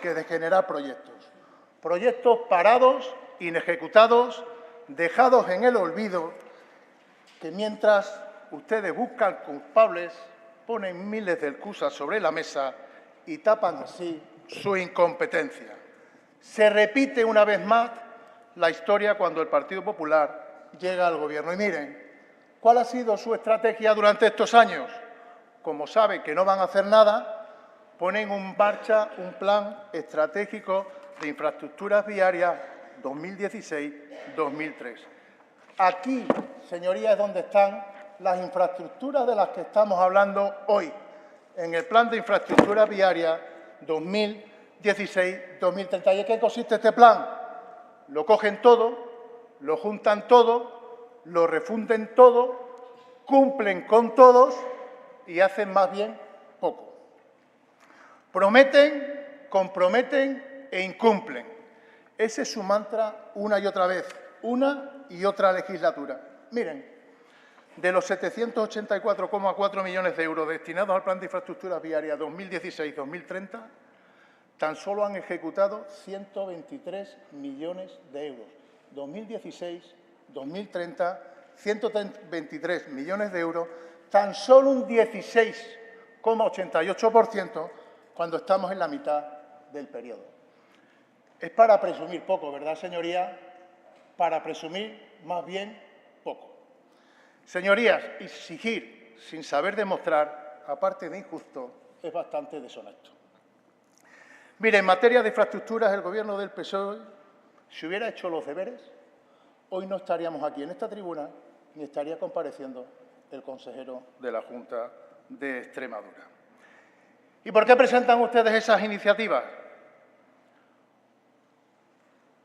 que de generar proyectos. Proyectos parados, inejecutados, dejados en el olvido, que mientras ustedes buscan culpables, ponen miles de excusas sobre la mesa y tapan así su incompetencia. Se repite una vez más la historia cuando el Partido Popular llega al Gobierno. Y miren, ¿cuál ha sido su estrategia durante estos años? Como saben que no van a hacer nada, ponen en marcha un plan estratégico de infraestructuras viarias 2016-2003. Aquí, señorías, es donde están las infraestructuras de las que estamos hablando hoy, en el Plan de Infraestructuras Viarias 2016-2030. ¿Y en qué consiste este plan? Lo cogen todo, lo juntan todo, lo refunden todo, cumplen con todos y hacen más bien poco. Prometen, comprometen e incumplen. Ese es su mantra una y otra vez, una y otra legislatura. Miren, de los 784,4 millones de euros destinados al Plan de Infraestructuras Viarias 2016-2030, tan solo han ejecutado 123 millones de euros. 2016-2030, 123 millones de euros, tan solo un 16,88% cuando estamos en la mitad del periodo. Es para presumir poco, ¿verdad, señoría? Para presumir más bien poco. Señorías, exigir sin saber demostrar, aparte de injusto, es bastante deshonesto. Mire, en materia de infraestructuras, el Gobierno del PSOE, si hubiera hecho los deberes, hoy no estaríamos aquí en esta tribuna ni estaría compareciendo el consejero de la Junta de Extremadura. ¿Y por qué presentan ustedes esas iniciativas?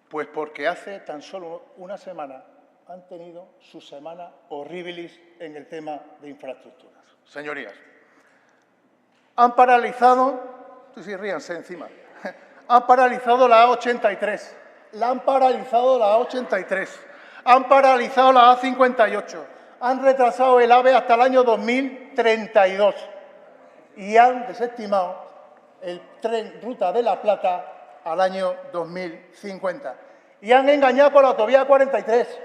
Pues porque hace tan solo una semana han tenido su semana horribilis en el tema de infraestructuras. Señorías, han paralizado, sí, ríanse encima, han paralizado la A83, han paralizado la A83, han paralizado la A58, han retrasado el AVE hasta el año 2032 y han desestimado el tren Ruta de la Plata al año 2050. Y han engañado con la autovía 43,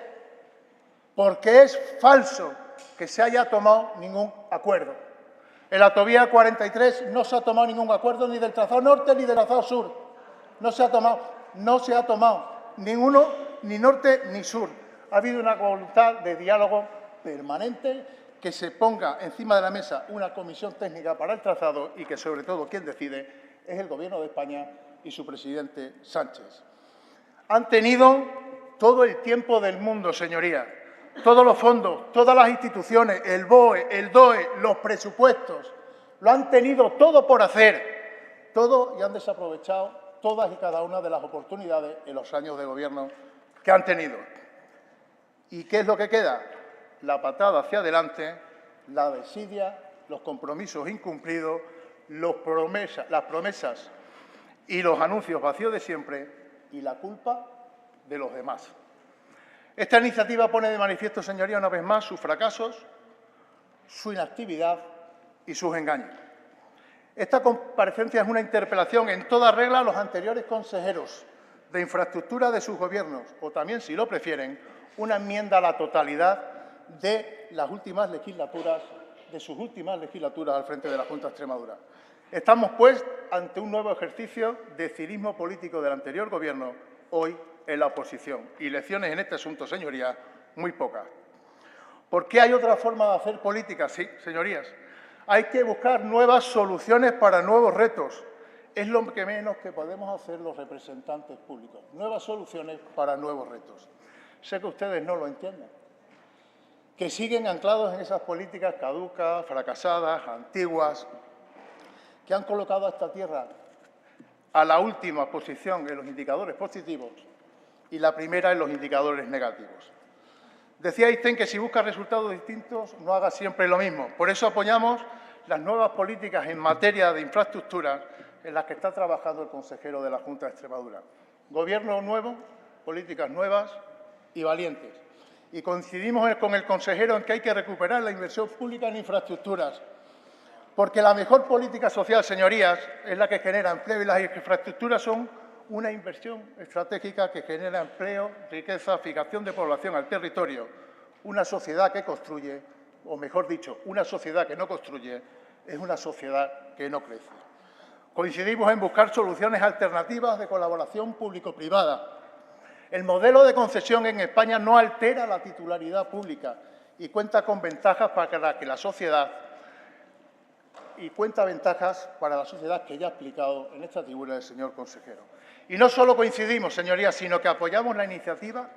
porque es falso que se haya tomado ningún acuerdo. En la autovía 43 no se ha tomado ningún acuerdo ni del trazado norte ni del trazado sur. No se ha tomado ninguno, ni norte ni sur. ha habido una voluntad de diálogo permanente, que se ponga encima de la mesa una comisión técnica para el trazado y que, sobre todo, quien decide es el Gobierno de España y su presidente Sánchez. Han tenido todo el tiempo del mundo, señorías, todos los fondos, todas las instituciones, el BOE, el DOE, los presupuestos, lo han tenido todo por hacer, todo, y han desaprovechado todas y cada una de las oportunidades en los años de gobierno que han tenido. ¿Y qué es lo que queda? La patada hacia adelante, la desidia, los compromisos incumplidos, las promesas y los anuncios vacíos de siempre, y la culpa de los demás. Esta iniciativa pone de manifiesto, señoría, una vez más sus fracasos, su inactividad y sus engaños. Esta comparecencia es una interpelación en toda regla a los anteriores consejeros de infraestructura de sus gobiernos, o también, si lo prefieren, una enmienda a la totalidad de las últimas legislaturas, de sus últimas legislaturas al frente de la Junta de Extremadura. Estamos, pues, ante un nuevo ejercicio de cinismo político del anterior Gobierno, hoy en la oposición. Y lecciones en este asunto, señorías, muy pocas. ¿Por qué hay otra forma de hacer política? Sí, señorías. Hay que buscar nuevas soluciones para nuevos retos. Es lo que menos que podemos hacer los representantes públicos. Nuevas soluciones para nuevos retos. Sé que ustedes no lo entienden, que siguen anclados en esas políticas caducas, fracasadas, antiguas, que han colocado a esta tierra a la última posición en los indicadores positivos y la primera en los indicadores negativos. Decía Einstein que si busca resultados distintos, no haga siempre lo mismo. Por eso apoyamos las nuevas políticas en materia de infraestructura en las que está trabajando el consejero de la Junta de Extremadura. Gobierno nuevo, políticas nuevas y valientes. Y coincidimos con el consejero en que hay que recuperar la inversión pública en infraestructuras, porque la mejor política social, señorías, es la que genera empleo, y las infraestructuras son una inversión estratégica que genera empleo, riqueza, fijación de población al territorio. Una sociedad que construye, o mejor dicho, una sociedad que no construye, es una sociedad que no crece. Coincidimos en buscar soluciones alternativas de colaboración público-privada. El modelo de concesión en España no altera la titularidad pública y cuenta con ventajas para que la sociedad que ya ha explicado en esta tribuna el señor consejero. Y no solo coincidimos, señorías, sino que apoyamos la iniciativa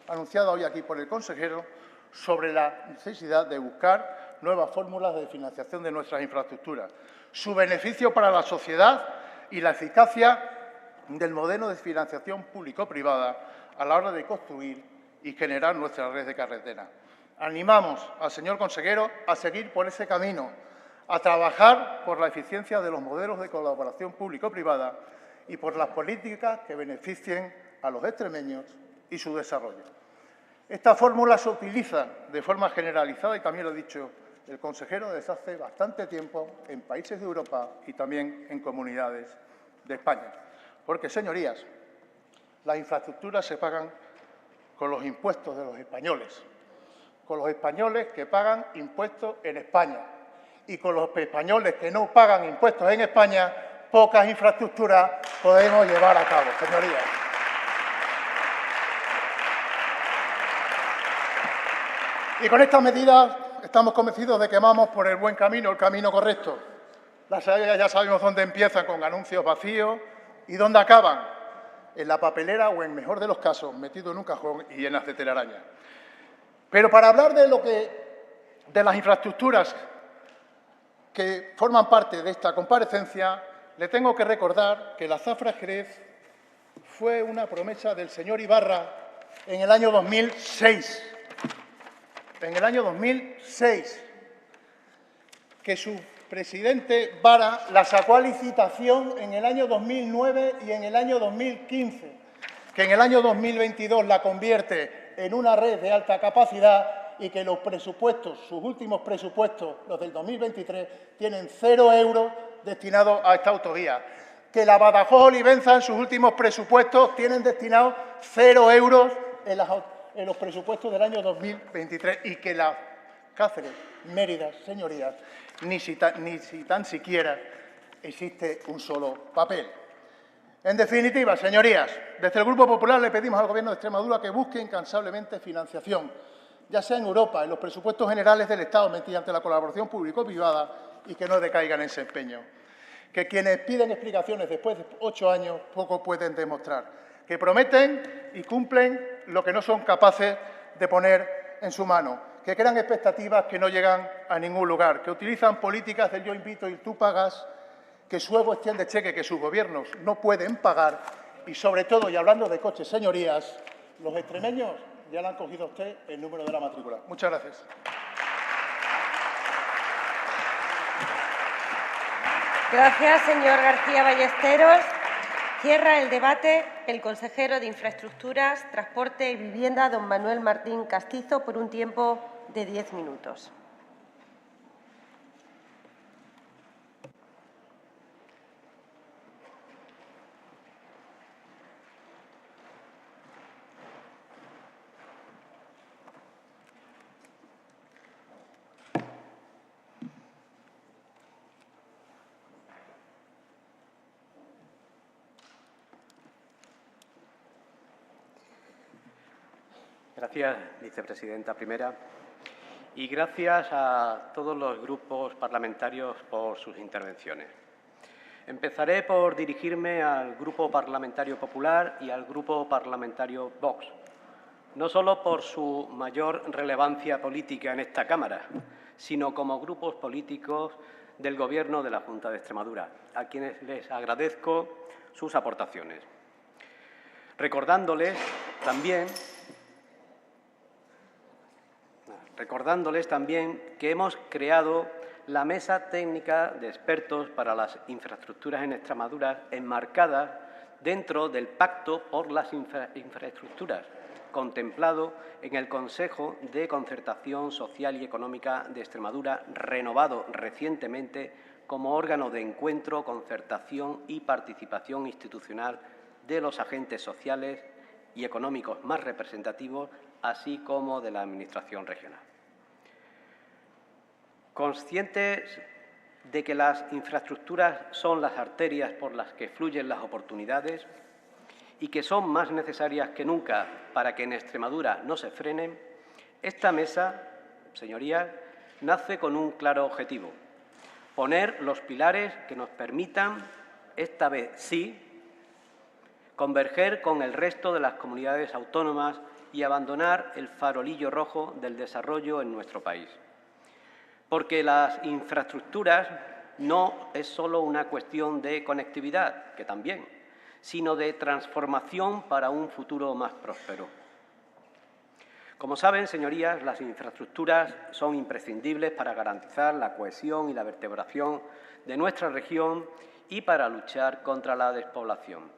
anunciada hoy aquí por el consejero sobre la necesidad de buscar nuevas fórmulas de financiación de nuestras infraestructuras, su beneficio para la sociedad y la eficacia del modelo de financiación público-privada a la hora de construir y generar nuestra red de carreteras. Animamos al señor consejero a seguir por ese camino, a trabajar por la eficiencia de los modelos de colaboración público-privada y por las políticas que beneficien a los extremeños y su desarrollo. Esta fórmula se utiliza de forma generalizada, y también lo ha dicho el consejero, desde hace bastante tiempo en países de Europa y también en comunidades de España. Porque, señorías, las infraestructuras se pagan con los impuestos de los españoles, con los españoles que pagan impuestos en España, y con los españoles que no pagan impuestos en España, pocas infraestructuras podemos llevar a cabo, señorías. Y con estas medidas estamos convencidos de que vamos por el buen camino, el camino correcto. Ya sabemos dónde empiezan, con anuncios vacíos, y dónde acaban, en la papelera o, en mejor de los casos, metido en un cajón y llenas de telaraña. Pero para hablar de las infraestructuras que forman parte de esta comparecencia, le tengo que recordar que la Zafra Jerez fue una promesa del señor Ibarra en el año 2006. En el año 2006, que su presidente Vara la sacó a licitación en el año 2009 y en el año 2015, que en el año 2022 la convierte en una red de alta capacidad, y que los presupuestos, sus últimos presupuestos, los del 2023, tienen 0 euros destinados a esta autovía. Que la Badajoz-Olivenza en sus últimos presupuestos tienen destinados 0 euros en los presupuestos del año 2023, y que la Cáceres-Mérida, señorías, ni si tan siquiera existe un solo papel. En definitiva, señorías, desde el Grupo Popular le pedimos al Gobierno de Extremadura que busque incansablemente financiación, ya sea en Europa, en los presupuestos generales del Estado, mediante la colaboración público-privada, y que no decaigan en ese empeño. Que quienes piden explicaciones después de 8 años poco pueden demostrar. Que prometen y cumplen lo que no son capaces de poner en su mano. Que crean expectativas que no llegan a ningún lugar. Que utilizan políticas del yo invito y tú pagas, que su ego extiende cheque que sus gobiernos no pueden pagar. Y, sobre todo, y hablando de coches, señorías, los extremeños ya le han cogido a usted el número de la matrícula. Muchas gracias. Gracias, señor García Ballesteros. Cierra el debate el consejero de Infraestructuras, Transporte y Vivienda, don Manuel Martín Castizo, por un tiempo de 10 minutos. Gracias, vicepresidenta primera, y gracias a todos los grupos parlamentarios por sus intervenciones. Empezaré por dirigirme al Grupo Parlamentario Popular y al Grupo Parlamentario Vox, no solo por su mayor relevancia política en esta Cámara, sino como grupos políticos del Gobierno de la Junta de Extremadura, a quienes les agradezco sus aportaciones. Recordándoles también que hemos creado la Mesa Técnica de Expertos para las Infraestructuras en Extremadura, enmarcada dentro del Pacto por las Infraestructuras, contemplado en el Consejo de Concertación Social y Económica de Extremadura, renovado recientemente como órgano de encuentro, concertación y participación institucional de los agentes sociales y económicos más representativos, así como de la Administración regional. Conscientes de que las infraestructuras son las arterias por las que fluyen las oportunidades y que son más necesarias que nunca para que en Extremadura no se frenen, esta mesa, señorías, nace con un claro objetivo: poner los pilares que nos permitan, esta vez sí, converger con el resto de las comunidades autónomas y abandonar el farolillo rojo del desarrollo en nuestro país. Porque las infraestructuras no es solo una cuestión de conectividad, que también, sino de transformación para un futuro más próspero. Como saben, señorías, las infraestructuras son imprescindibles para garantizar la cohesión y la vertebración de nuestra región y para luchar contra la despoblación.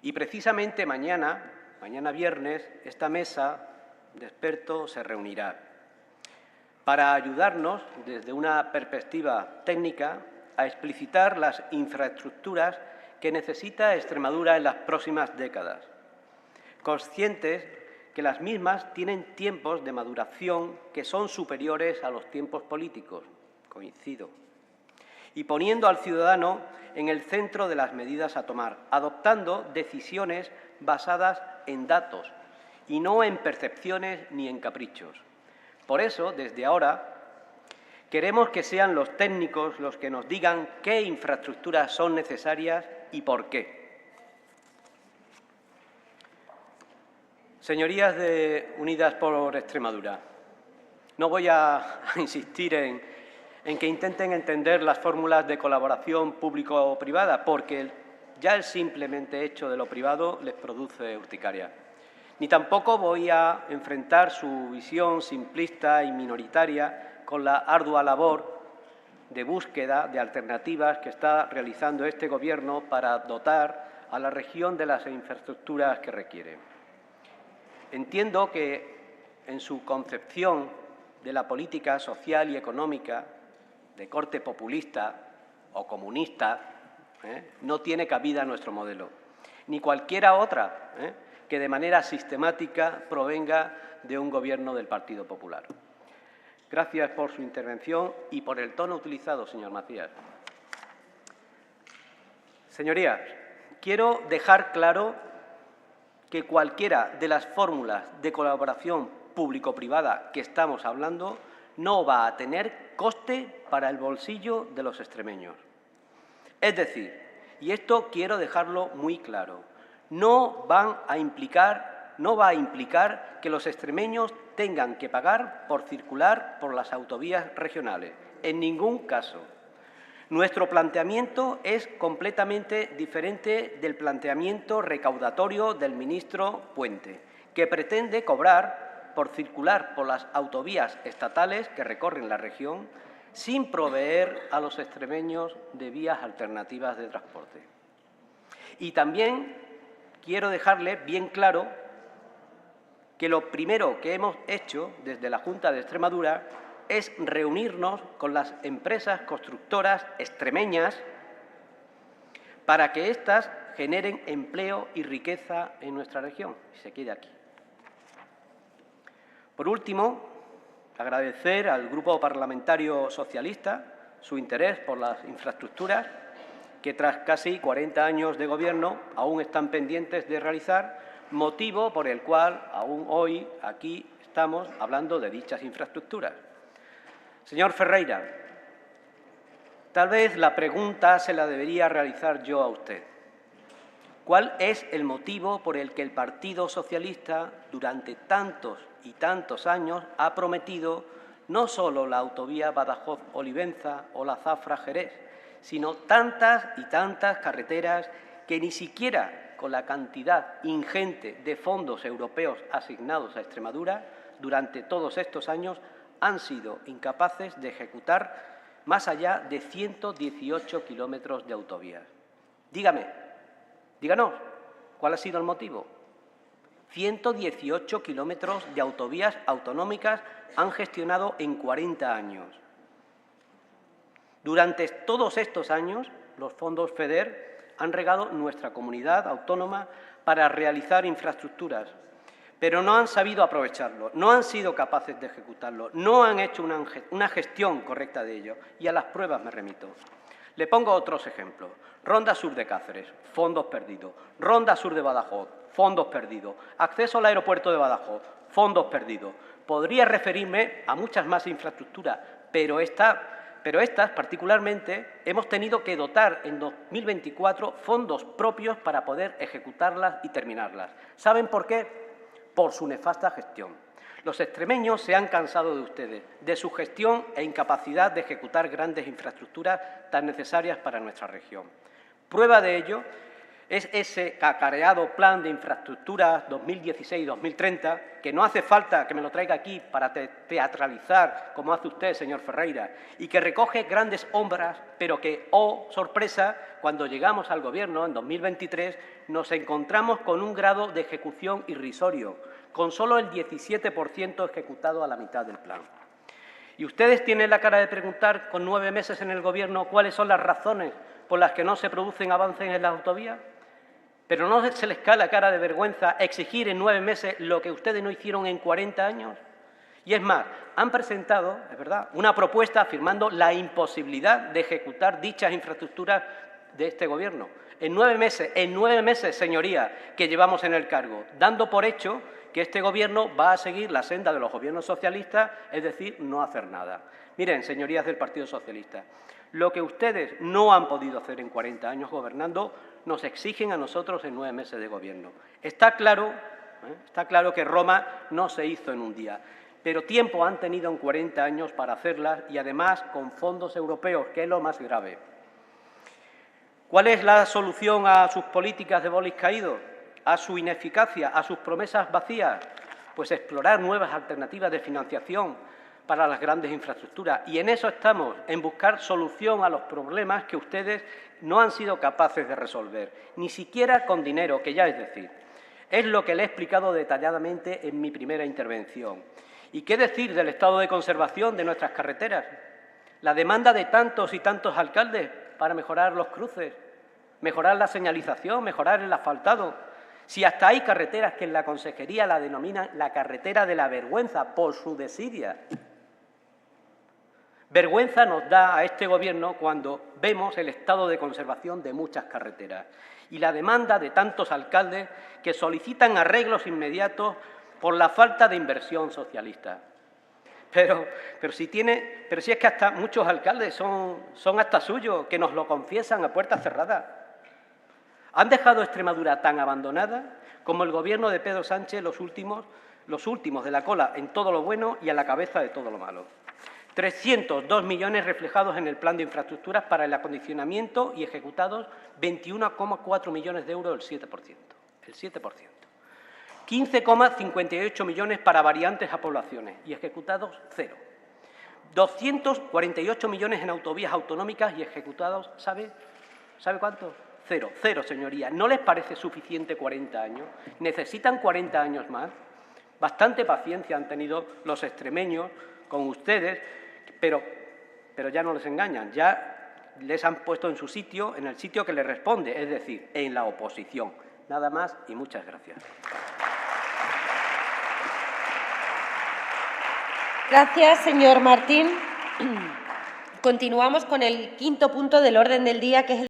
Y precisamente mañana viernes, esta mesa de expertos se reunirá para ayudarnos, desde una perspectiva técnica, a explicitar las infraestructuras que necesita Extremadura en las próximas décadas, conscientes que las mismas tienen tiempos de maduración que son superiores a los tiempos políticos, coincido, y poniendo al ciudadano en el centro de las medidas a tomar, adoptando decisiones basadas en datos y no en percepciones ni en caprichos. Por eso, desde ahora, queremos que sean los técnicos los que nos digan qué infraestructuras son necesarias y por qué. Señorías de Unidas por Extremadura, no voy a insistir en que intenten entender las fórmulas de colaboración público-privada, porque ya el simplemente hecho de lo privado les produce urticaria. Ni tampoco voy a enfrentar su visión simplista y minoritaria con la ardua labor de búsqueda de alternativas que está realizando este Gobierno para dotar a la región de las infraestructuras que requiere. Entiendo que en su concepción de la política social y económica de corte populista o comunista no tiene cabida nuestro modelo, ni cualquiera otra que de manera sistemática provenga de un Gobierno del Partido Popular. Gracias por su intervención y por el tono utilizado, señor Macías. Señorías, quiero dejar claro que cualquiera de las fórmulas de colaboración público-privada que estamos hablando no va a tener coste para el bolsillo de los extremeños. Es decir, y esto quiero dejarlo muy claro, no va a implicar que los extremeños tengan que pagar por circular por las autovías regionales. En ningún caso. Nuestro planteamiento es completamente diferente del planteamiento recaudatorio del ministro Puente, que pretende cobrar por circular por las autovías estatales que recorren la región sin proveer a los extremeños de vías alternativas de transporte. Y también quiero dejarle bien claro que lo primero que hemos hecho desde la Junta de Extremadura es reunirnos con las empresas constructoras extremeñas para que éstas generen empleo y riqueza en nuestra región y se quede aquí. Por último, agradecer al Grupo Parlamentario Socialista su interés por las infraestructuras que tras casi 40 años de Gobierno aún están pendientes de realizar, motivo por el cual aún hoy aquí estamos hablando de dichas infraestructuras. Señor Ferreira, tal vez la pregunta se la debería realizar yo a usted. ¿Cuál es el motivo por el que el Partido Socialista durante tantos y tantos años ha prometido no solo la autovía Badajoz-Olivenza o la Zafra-Jerez, sino tantas y tantas carreteras que ni siquiera con la cantidad ingente de fondos europeos asignados a Extremadura durante todos estos años han sido incapaces de ejecutar más allá de 118 kilómetros de autovías? Díganos, ¿cuál ha sido el motivo? 118 kilómetros de autovías autonómicas han gestionado en 40 años. Durante todos estos años, los fondos FEDER han regado nuestra comunidad autónoma para realizar infraestructuras, pero no han sabido aprovecharlo, no han sido capaces de ejecutarlo, no han hecho una gestión correcta de ello, y a las pruebas me remito. Le pongo otros ejemplos. Ronda Sur de Cáceres, fondos perdidos. Ronda Sur de Badajoz, fondos perdidos. Acceso al aeropuerto de Badajoz, fondos perdidos. Podría referirme a muchas más infraestructuras, pero estas particularmente hemos tenido que dotar en 2024 fondos propios para poder ejecutarlas y terminarlas. ¿Saben por qué? Por su nefasta gestión. Los extremeños se han cansado de ustedes, de su gestión e incapacidad de ejecutar grandes infraestructuras tan necesarias para nuestra región. Prueba de ello es ese cacareado plan de infraestructuras 2016-2030, que no hace falta que me lo traiga aquí para teatralizar, como hace usted, señor Ferreira, y que recoge grandes obras, pero que, oh sorpresa, cuando llegamos al Gobierno en 2023 nos encontramos con un grado de ejecución irrisorio, con solo el 17% ejecutado a la mitad del plan. Y ustedes tienen la cara de preguntar, con 9 meses en el Gobierno, cuáles son las razones por las que no se producen avances en las autovías. Pero ¿no se les cae la cara de vergüenza exigir en 9 meses lo que ustedes no hicieron en 40 años? Y es más, han presentado, es verdad, una propuesta afirmando la imposibilidad de ejecutar dichas infraestructuras de este Gobierno. En 9 meses, señorías, que llevamos en el cargo, dando por hecho que este Gobierno va a seguir la senda de los gobiernos socialistas, es decir, no hacer nada. Miren, señorías del Partido Socialista, lo que ustedes no han podido hacer en 40 años gobernando, nos exigen a nosotros en 9 meses de Gobierno. Está claro que Roma no se hizo en un día, pero tiempo han tenido en 40 años para hacerlas y, además, con fondos europeos, que es lo más grave. ¿Cuál es la solución a sus políticas de bolis caídos, a su ineficacia, a sus promesas vacías? Pues explorar nuevas alternativas de financiación para las grandes infraestructuras. Y en eso estamos, en buscar solución a los problemas que ustedes no han sido capaces de resolver, ni siquiera con dinero, que ya es decir. Es lo que le he explicado detalladamente en mi primera intervención. ¿Y qué decir del estado de conservación de nuestras carreteras? La demanda de tantos y tantos alcaldes para mejorar los cruces, mejorar la señalización, mejorar el asfaltado. Si hasta hay carreteras que en la consejería la denominan la carretera de la vergüenza por su desidia. Vergüenza nos da a este Gobierno cuando vemos el estado de conservación de muchas carreteras y la demanda de tantos alcaldes que solicitan arreglos inmediatos por la falta de inversión socialista. Pero si es que hasta muchos alcaldes son hasta suyos, que nos lo confiesan a puertas cerradas. Han dejado Extremadura tan abandonada como el Gobierno de Pedro Sánchez, los últimos de la cola en todo lo bueno y a la cabeza de todo lo malo. 302 millones reflejados en el Plan de Infraestructuras para el acondicionamiento y ejecutados 21,4 millones de euros, el 7%. 15,58 millones para variantes a poblaciones y ejecutados 0. 248 millones en autovías autonómicas y ejecutados, ¿sabe cuánto? 0, señorías. ¿No les parece suficiente 40 años? ¿Necesitan 40 años más? Bastante paciencia han tenido los extremeños con ustedes, pero ya no les engañan, ya les han puesto en su sitio, en el sitio que les responde, es decir, en la oposición. Nada más y muchas gracias. Gracias, señor Martín. Continuamos con el quinto punto del orden del día, que es el